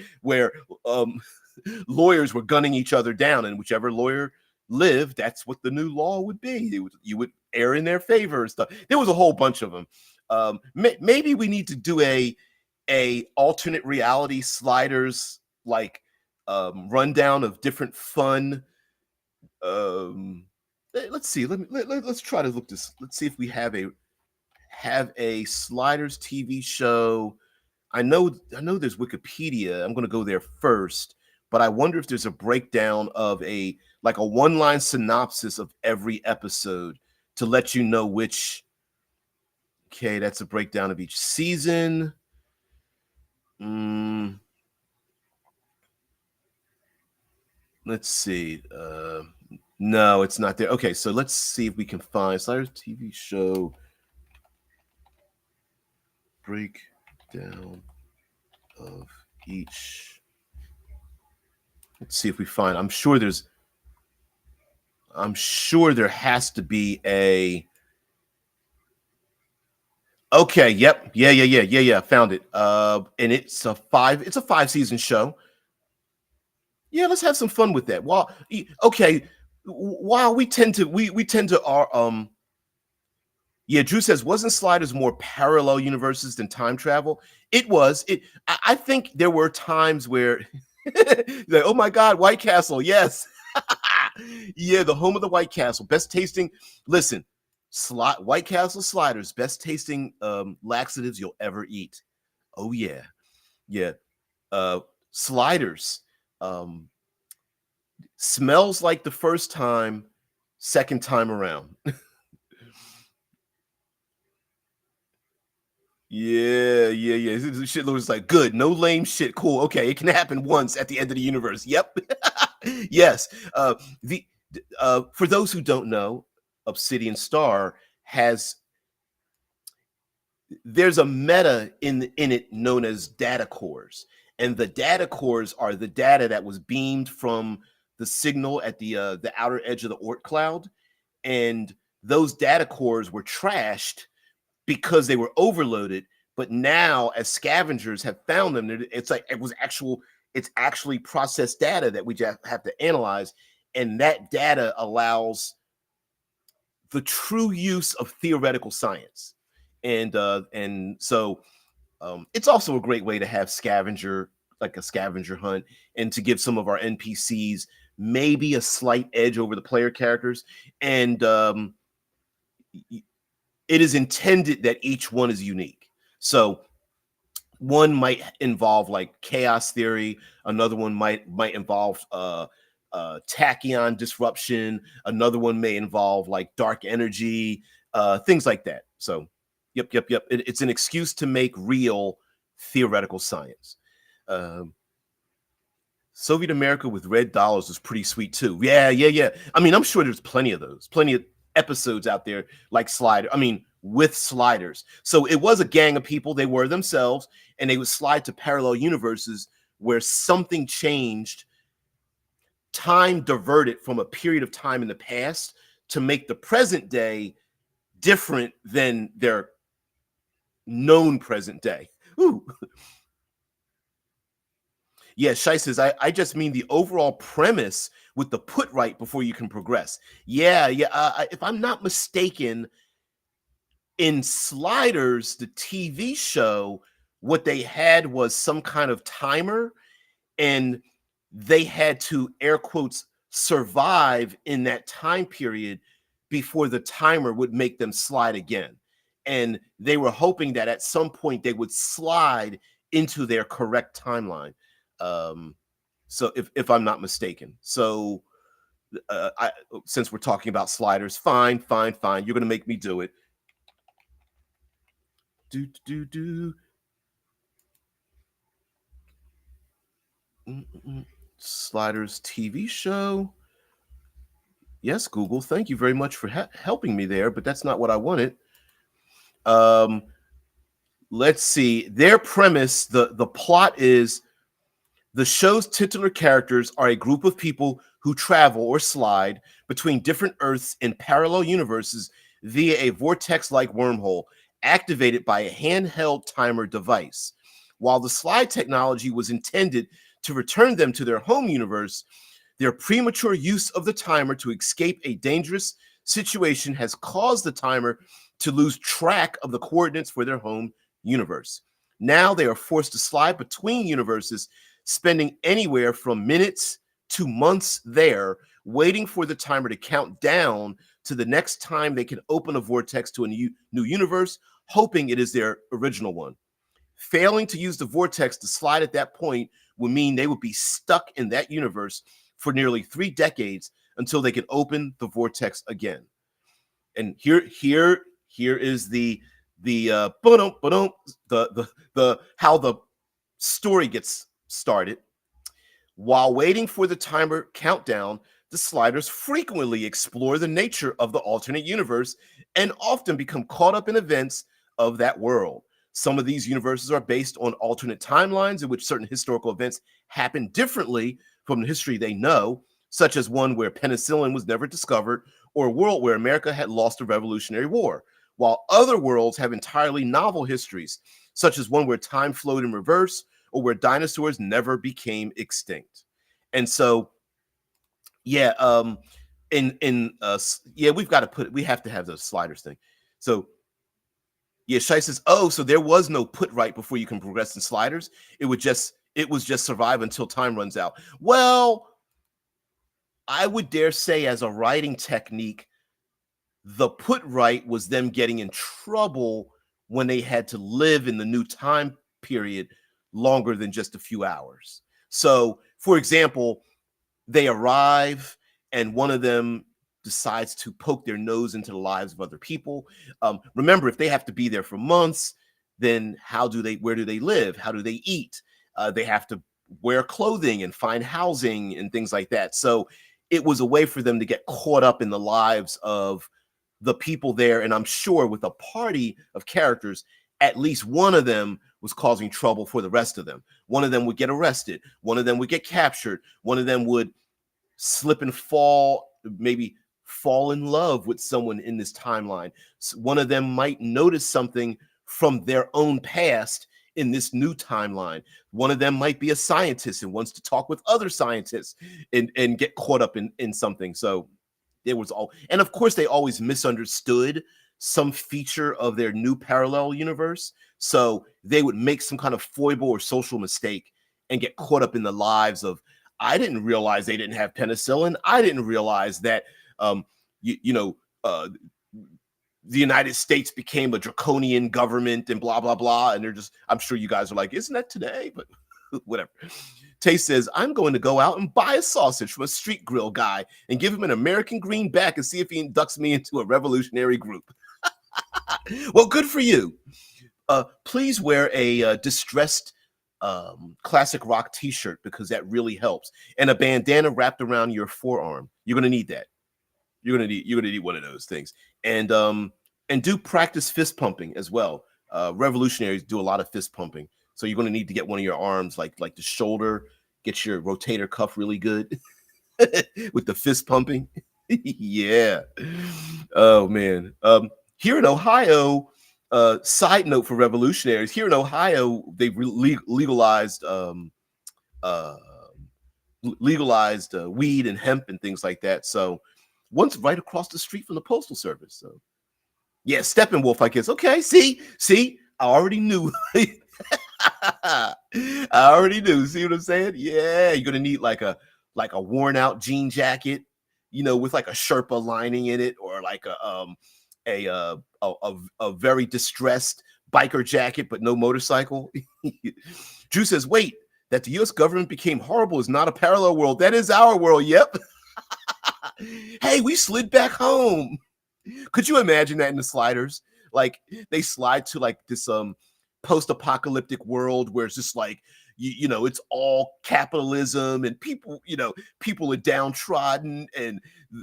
lawyers were gunning each other down, and whichever lawyer lived, that's what the new law would be. You would err in their favor and stuff. There was a whole bunch of them. Maybe we need to do a alternate reality Sliders, like rundown of different fun. Let's see. Let's try to look this. Let's see if we have a Sliders TV show. I know there's Wikipedia. I'm going to go there first, but I wonder if there's a breakdown of a one-line synopsis of every episode to let you know which. Okay, that's a breakdown of each season. Let's see. No, it's not there. Okay, so let's see if we can find Sliders TV show breakdown of each. Let's see if we find. I'm sure there has to be a. Okay. Yep. Yeah. Found it. And it's a 5-season show. Yeah, let's have some fun with that. While we tend to yeah, Drew says, wasn't Sliders more parallel universes than time travel? It was. I think there were times where like, oh my God, White Castle, yes. Yeah, the home of the White Castle. Best tasting. Listen, White Castle Sliders, best tasting laxatives you'll ever eat. Oh yeah. Yeah. Sliders. Smells like the first time, second time around. Yeah. Shit looks like good. No lame shit. Cool. Okay, it can happen once at the end of the universe. Yep. Yes. For those who don't know, Obsidian Star there's a meta in it known as data cores, and the data cores are the data that was beamed from the signal at the outer edge of the Oort cloud, and those data cores were trashed because they were overloaded. But now, as scavengers have found them, it's actually processed data that we just have to analyze, and that data allows the true use of theoretical science. And so it's also a great way to have a scavenger hunt, and to give some of our NPCs maybe a slight edge over the player characters, and it is intended that each one is unique. So one might involve like chaos theory, another one might involve tachyon disruption, another one may involve like dark energy, things like that. So yep. It's an excuse to make real theoretical science. Soviet America with red dollars was pretty sweet too. Yeah. I mean, I'm sure there's plenty of those, plenty of episodes out there like Slider. I mean, with sliders. So it was a gang of people. They were themselves, and they would slide to parallel universes where something changed, time diverted from a period of time in the past to make the present day different than their known present day. Ooh. Yeah, Shai says, I just mean the overall premise with the put right before you can progress. Yeah. If I'm not mistaken, in Sliders, the TV show, what they had was some kind of timer, and they had to, air quotes, survive in that time period before the timer would make them slide again. And they were hoping that at some point they would slide into their correct timeline. So if I'm not mistaken. So since we're talking about sliders, fine. You're going to make me do it. Do. Sliders TV show. Yes, Google. Thank you very much for helping me there, but that's not what I wanted. Let's see. Their premise, the plot is the show's titular characters are a group of people who travel or slide between different Earths in parallel universes via a vortex-like wormhole activated by a handheld timer device. While the slide technology was intended to return them to their home universe, their premature use of the timer to escape a dangerous situation has caused the timer to lose track of the coordinates for their home universe. Now they are forced to slide between universes, spending anywhere from minutes to months there, waiting for the timer to count down to the next time they can open a vortex to a new universe, hoping it is their original one. Failing to use the vortex to slide at that point would mean they would be stuck in that universe for nearly 3 decades until they can open the vortex again. And here is the how the story gets started. While waiting for the timer countdown, the sliders frequently explore the nature of the alternate universe and often become caught up in events of that world. Some of these universes are based on alternate timelines in which certain historical events happen differently from the history they know, such as one where penicillin was never discovered or a world where America had lost the Revolutionary War, while other worlds have entirely novel histories, such as one where time flowed in reverse or where dinosaurs never became extinct. And so, yeah, we have to have the sliders thing. So, yeah, Shai says, oh, so there was no put right before you can progress in sliders. It was just survive until time runs out. Well, I would dare say, as a writing technique, the put right was them getting in trouble when they had to live in the new time period longer than just a few hours. So, for example, they arrive and one of them decides to poke their nose into the lives of other people. Remember, if they have to be there for months, then where do they live? How do they eat? They have to wear clothing and find housing and things like that. So it was a way for them to get caught up in the lives of the people there. And I'm sure with a party of characters, at least one of them was causing trouble for the rest of them. One of them would get arrested. One of them would get captured. One of them would slip and maybe fall in love with someone in this timeline. So one of them might notice something from their own past in this new timeline. One of them might be a scientist and wants to talk with other scientists and get caught up in something. So there was and of course they always misunderstood some feature of their new parallel universe. So they would make some kind of foible or social mistake and get caught up in the lives of I didn't realize they didn't have penicillin. I didn't realize that, um, you know, the United States became a draconian government and blah, blah, blah. And they're just, I'm sure you guys are like, isn't that today? But whatever. Tay says, I'm going to go out and buy a sausage from a street grill guy and give him an American greenback and see if he inducts me into a revolutionary group. Well, good for you. Please wear a distressed classic rock t-shirt because that really helps. And a bandana wrapped around your forearm. You're going to need that. You're gonna need one of those things, and do practice fist pumping as well. Revolutionaries do a lot of fist pumping, so you're gonna need to get one of your arms, like the shoulder, get your rotator cuff really good with the fist pumping. Yeah. Oh man. Here in Ohio, side note for revolutionaries. Here in Ohio, they've legalized weed and hemp and things like that. So one's right across the street from the Postal Service. So yeah, Steppenwolf, I guess. Okay, see, I already knew. I already knew. See what I'm saying? Yeah, you're gonna need like a worn out jean jacket, with like a Sherpa lining in it, or like a very distressed biker jacket, but no motorcycle. Drew says, wait, that the US government became horrible is not a parallel world. That is our world. Yep. Hey, we slid back home. Could you imagine that in the Sliders? Like they slide to like this post-apocalyptic world where it's just like it's all capitalism and people are downtrodden and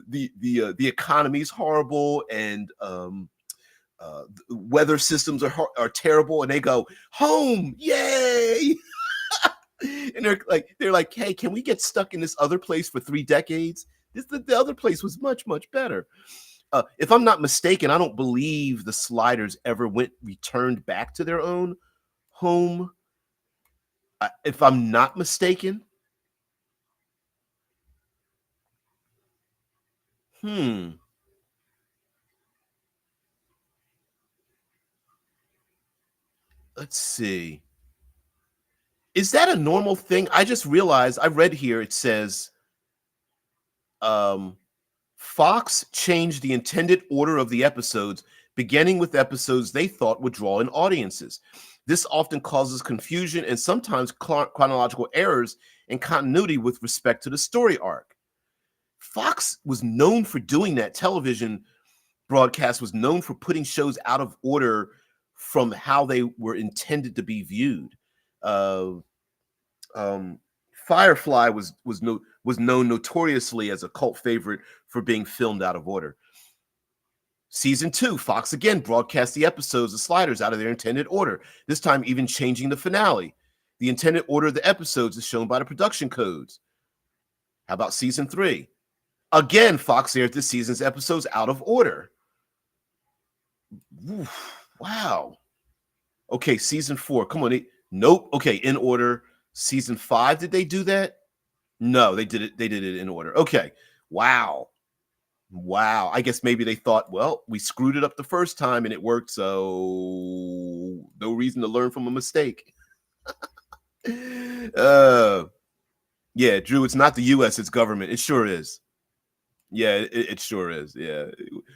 the economy is horrible and weather systems are terrible, and they go home, yay. And they're like, hey, can we get stuck in this other place for 3 decades? The other place was much, much better. If I'm not mistaken, I don't believe the Sliders ever returned back to their own home. If I'm not mistaken. Let's see. Is that a normal thing? I just realized, I read here, it says, Fox changed the intended order of the episodes, beginning with episodes they thought would draw in audiences. This often causes confusion and sometimes chronological errors in continuity with respect to the story arc. Fox was known for doing that. Television broadcast was known for putting shows out of order from how they were intended to be viewed. Firefly was known notoriously as a cult favorite for being filmed out of order. Season 2, Fox again broadcast the episodes of Sliders out of their intended order, this time even changing the finale. The intended order of the episodes is shown by the production codes. How about season 3? Again, Fox aired this season's episodes out of order. Oof, wow. Okay, season 4. Come on. Nope. Okay, in order. Season 5, did they do that? No, they did it in order. Okay. Wow. I guess maybe they thought, well, we screwed it up the first time and it worked, so no reason to learn from a mistake. Yeah, Drew, it's not the US, it's government. It sure is. Yeah, it sure is. Yeah.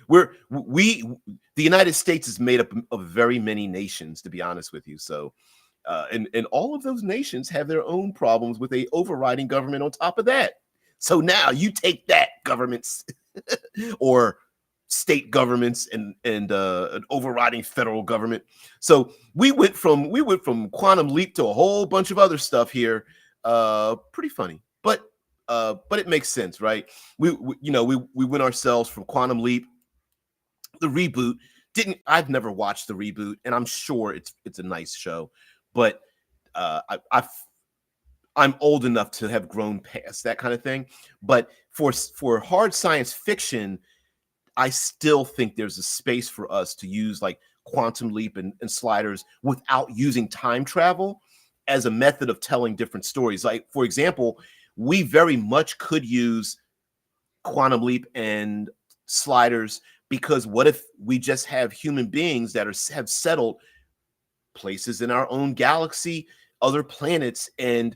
The United States is made up of very many nations, to be honest with you. So and all of those nations have their own problems with a overriding government on top of that. So now you take that, governments or state governments and an overriding federal government. So we went from Quantum Leap to a whole bunch of other stuff here. Pretty funny, but it makes sense, right? We went ourselves from Quantum Leap, the reboot. I've never watched the reboot, and I'm sure it's a nice show, but I'm old enough to have grown past that kind of thing. But for hard science fiction, I still think there's a space for us to use like Quantum Leap and Sliders without using time travel as a method of telling different stories. Like, for example, we very much could use Quantum Leap and Sliders, because what if we just have human beings that have settled places in our own galaxy, other planets, and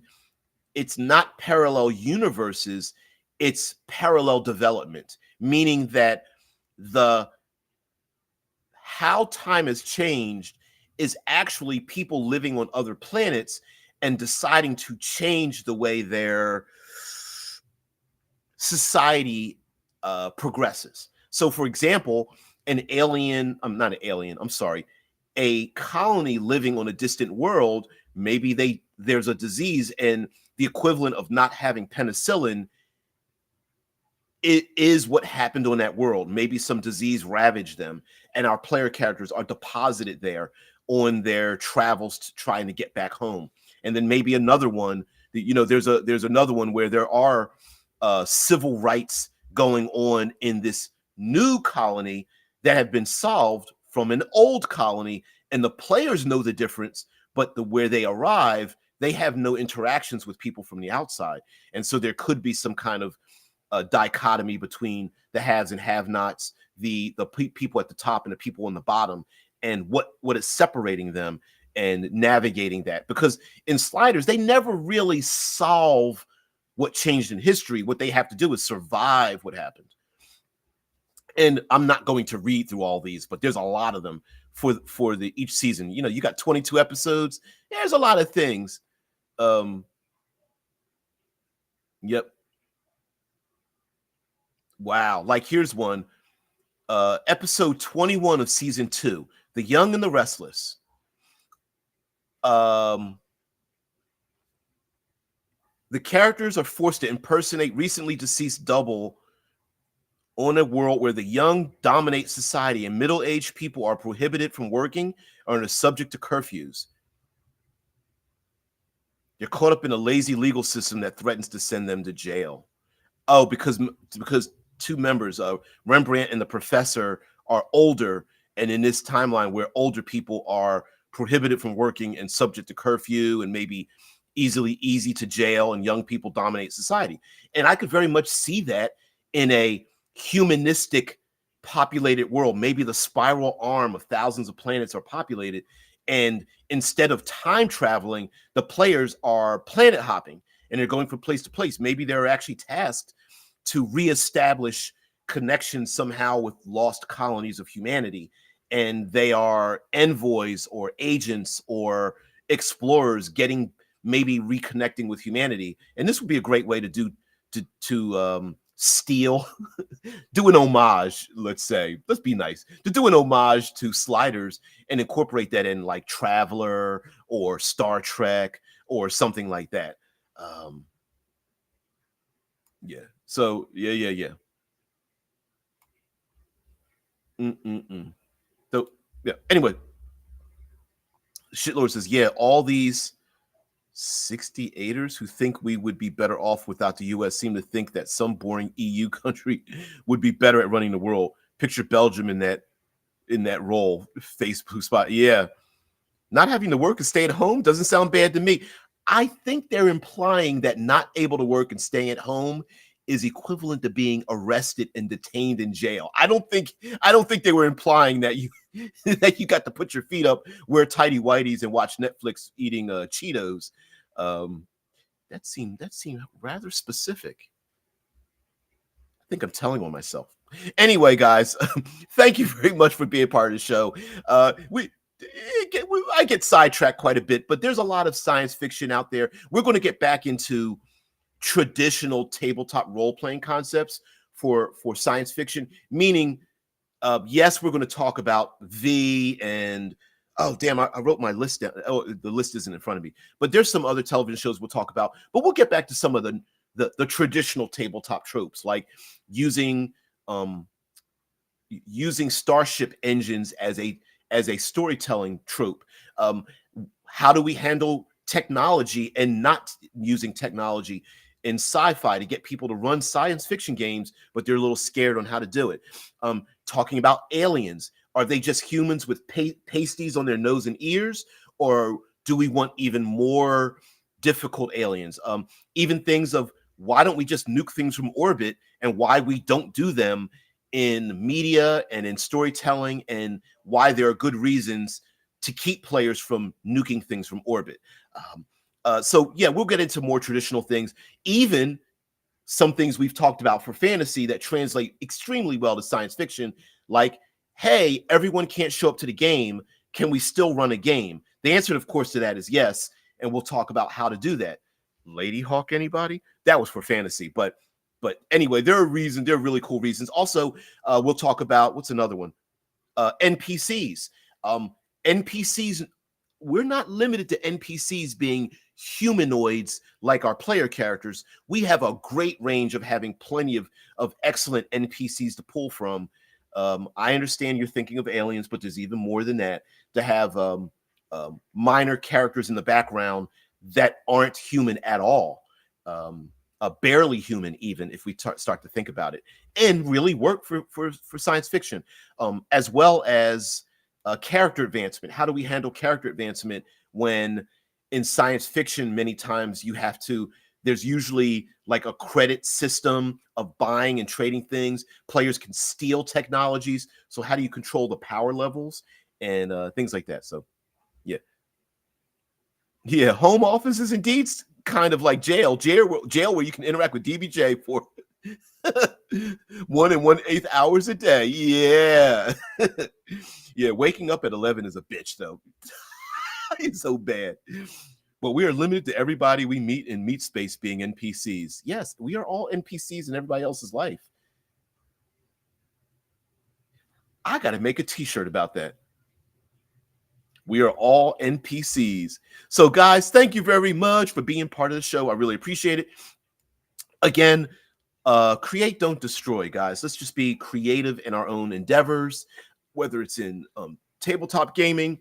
it's not parallel universes, it's parallel development, meaning that the how time has changed is actually people living on other planets and deciding to change the way their society progresses. So, for example, an alien, I'm not an alien, I'm sorry, a colony living on a distant world, maybe there's a disease and the equivalent of not having penicillin, it is what happened on that world. Maybe some disease ravaged them, and our player characters are deposited there on their travels to trying to get back home. And then maybe another one, there's another one where there are civil rights going on in this new colony that have been solved from an old colony, and the players know the difference, but where they arrive, they have no interactions with people from the outside, and so there could be some kind of dichotomy between the haves and have-nots, the people at the top and the people on the bottom, and what is separating them and navigating that. Because in Sliders, they never really solve what changed in history. What they have to do is survive what happened. And I'm not going to read through all these, but there's a lot of them for the each season. You got 22 episodes. There's a lot of things. Yep. Wow. Like here's one. Episode 21 of season 2, The Young and the Restless. The characters are forced to impersonate recently deceased double on a world where the young dominate society and middle-aged people are prohibited from working or are subject to curfews. They're caught up in a lazy legal system that threatens to send them to jail. Oh, because two members, Rembrandt and the professor, are older, and in this timeline where older people are prohibited from working and subject to curfew and maybe easy to jail, and young people dominate society. And I could very much see that in a humanistic populated world. Maybe the spiral arm of thousands of planets are populated, and instead of time traveling, the players are planet hopping and they're going from place to place. Maybe they're actually tasked to reestablish connections somehow with lost colonies of humanity, and they are envoys or agents or explorers maybe reconnecting with humanity. And this would be a great way to steal do an homage, let's be nice, to do an homage to Sliders and incorporate that in like Traveler or Star Trek or something like that. Yeah. So yeah. So yeah. Anyway, Shitlord says, yeah, all these 68ers who think we would be better off without the US seem to think that some boring EU country would be better at running the world. Picture Belgium in that role. Facebook spot. Yeah. Not having to work and stay at home doesn't sound bad to me. I think they're implying that not able to work and staying at home is equivalent to being arrested and detained in jail. I don't think they were implying that you that you got to put your feet up, wear tidy whities, and watch Netflix eating Cheetos. That seemed rather specific. I think I'm telling on myself. Anyway, guys, thank you very much for being part of the show. I get sidetracked quite a bit, but there's a lot of science fiction out there. We're going to get back into traditional tabletop role-playing concepts for science fiction, meaning yes, we're going to talk about and oh damn, I wrote my list down. Oh, the list isn't in front of me, but there's some other television shows we'll talk about. But we'll get back to some of the traditional tabletop tropes, like using starship engines as a storytelling trope. How do we handle technology and not using technology in sci-fi to get people to run science fiction games, but they're a little scared on how to do it? Talking about aliens. Are they just humans with pasties on their nose and ears? Or do we want even more difficult aliens? Even things of why don't we just nuke things from orbit, and why we don't do them in media and in storytelling, and why there are good reasons to keep players from nuking things from orbit. So yeah, we'll get into more traditional things, even some things we've talked about for fantasy that translate extremely well to science fiction, like, hey, everyone can't show up to the game. Can we still run a game? The answer, of course, to that is yes, and we'll talk about how to do that. Lady Hawk, anybody? That was for fantasy, but anyway, there are reasons. There are really cool reasons. Also, we'll talk about what's another one? NPCs. NPCs. We're not limited to NPCs being humanoids like our player characters. We have a great range of having plenty of excellent NPCs to pull from. I understand you're thinking of aliens, but there's even more than that. To have minor characters in the background that aren't human at all, barely human, even if we start to think about it, and really work for science fiction, as well as character advancement. How do we handle character advancement when in science fiction, many times there's usually like a credit system of buying and trading things. Players can steal technologies. So how do you control the power levels and things like that? So yeah. Yeah, home office is indeed kind of like jail where you can interact with DBJ for 1 1/8 hours a day. Yeah. Yeah, waking up at 11 is a bitch, though. It's so bad. But we are limited to everybody we meet in Meat Space being NPCs. Yes, we are all NPCs in everybody else's life. I got to make a t-shirt about that. We are all NPCs. So, guys, thank you very much for being part of the show. I really appreciate it. Again, create, don't destroy, guys. Let's just be creative in our own endeavors, whether it's in tabletop gaming,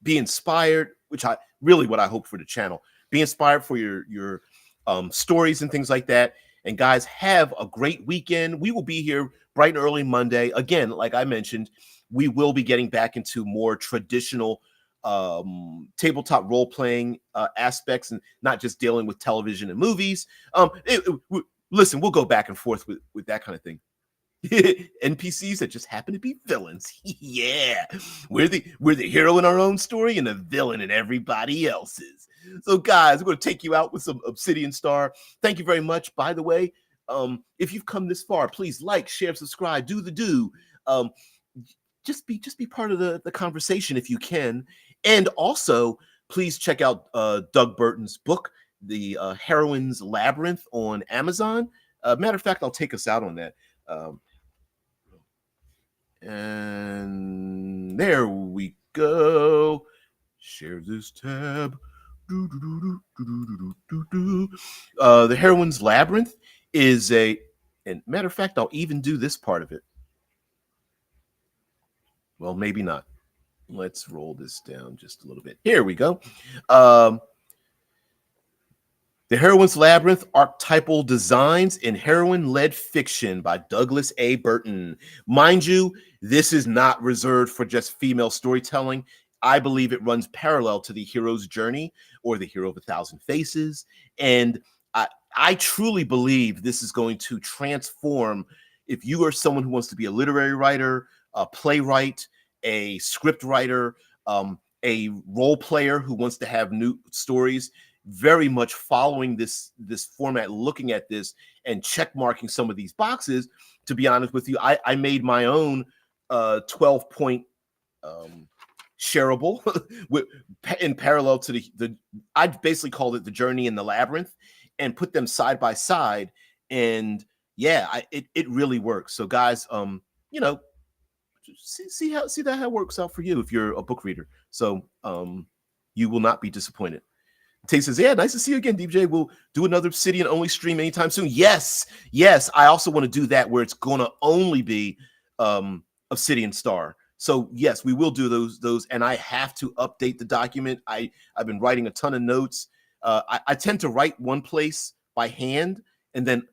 be inspired, which what I hope for the channel. Be inspired for your stories and things like that. And guys, have a great weekend. We will be here bright and early Monday. Again, like I mentioned, we will be getting back into more traditional tabletop role-playing aspects and not just dealing with television and movies. Listen, we'll go back and forth with that kind of thing. NPCs that just happen to be villains. Yeah, we're the hero in our own story and the villain in everybody else's. So, guys, we're going to take you out with some Obsidian Star. Thank you very much. By the way, if you've come this far, please like, share, subscribe, do the do. Just be part of the conversation if you can. And also, please check out Doug Burton's book, The Heroine's Labyrinth, on Amazon. Matter of fact, I'll take us out on that. And there we go. Share this tab. The Heroine's Labyrinth is and matter of fact, I'll even do this part of it. Well, maybe not. Let's roll this down just a little bit. Here we go. The Heroine's Labyrinth, Archetypal Designs in Heroine-Led Fiction by Douglas A. Burton. Mind you, this is not reserved for just female storytelling. I believe it runs parallel to the hero's journey or the Hero of 1,000 Faces. And I truly believe this is going to transform. If you are someone who wants to be a literary writer, a playwright, a script writer, a role player who wants to have new stories, very much following this format, looking at this and check marking some of these boxes. To be honest with you, I made my own 12-point shareable in parallel to the I basically called it the Journey in the Labyrinth, and put them side by side. And yeah, it really works. So guys, see how it works out for you if you're a book reader. So you will not be disappointed. Tay says, yeah, nice to see you again, DJ. We'll do another Obsidian only stream anytime soon. Yes. I also want to do that where it's going to only be Obsidian Star. So yes, we will do those. And I have to update the document. I've been writing a ton of notes. I tend to write one place by hand and then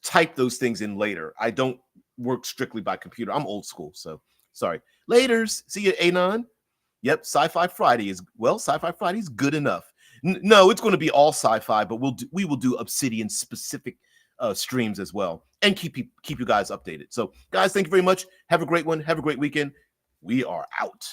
type those things in later. I don't work strictly by computer. I'm old school. So sorry. Laters. See you, Anon. Yep. Sci-Fi Friday is good enough. No, it's going to be all sci-fi, but we will do Obsidian specific streams as well, and keep you guys updated. So, guys, thank you very much. Have a great one. Have a great weekend. We are out.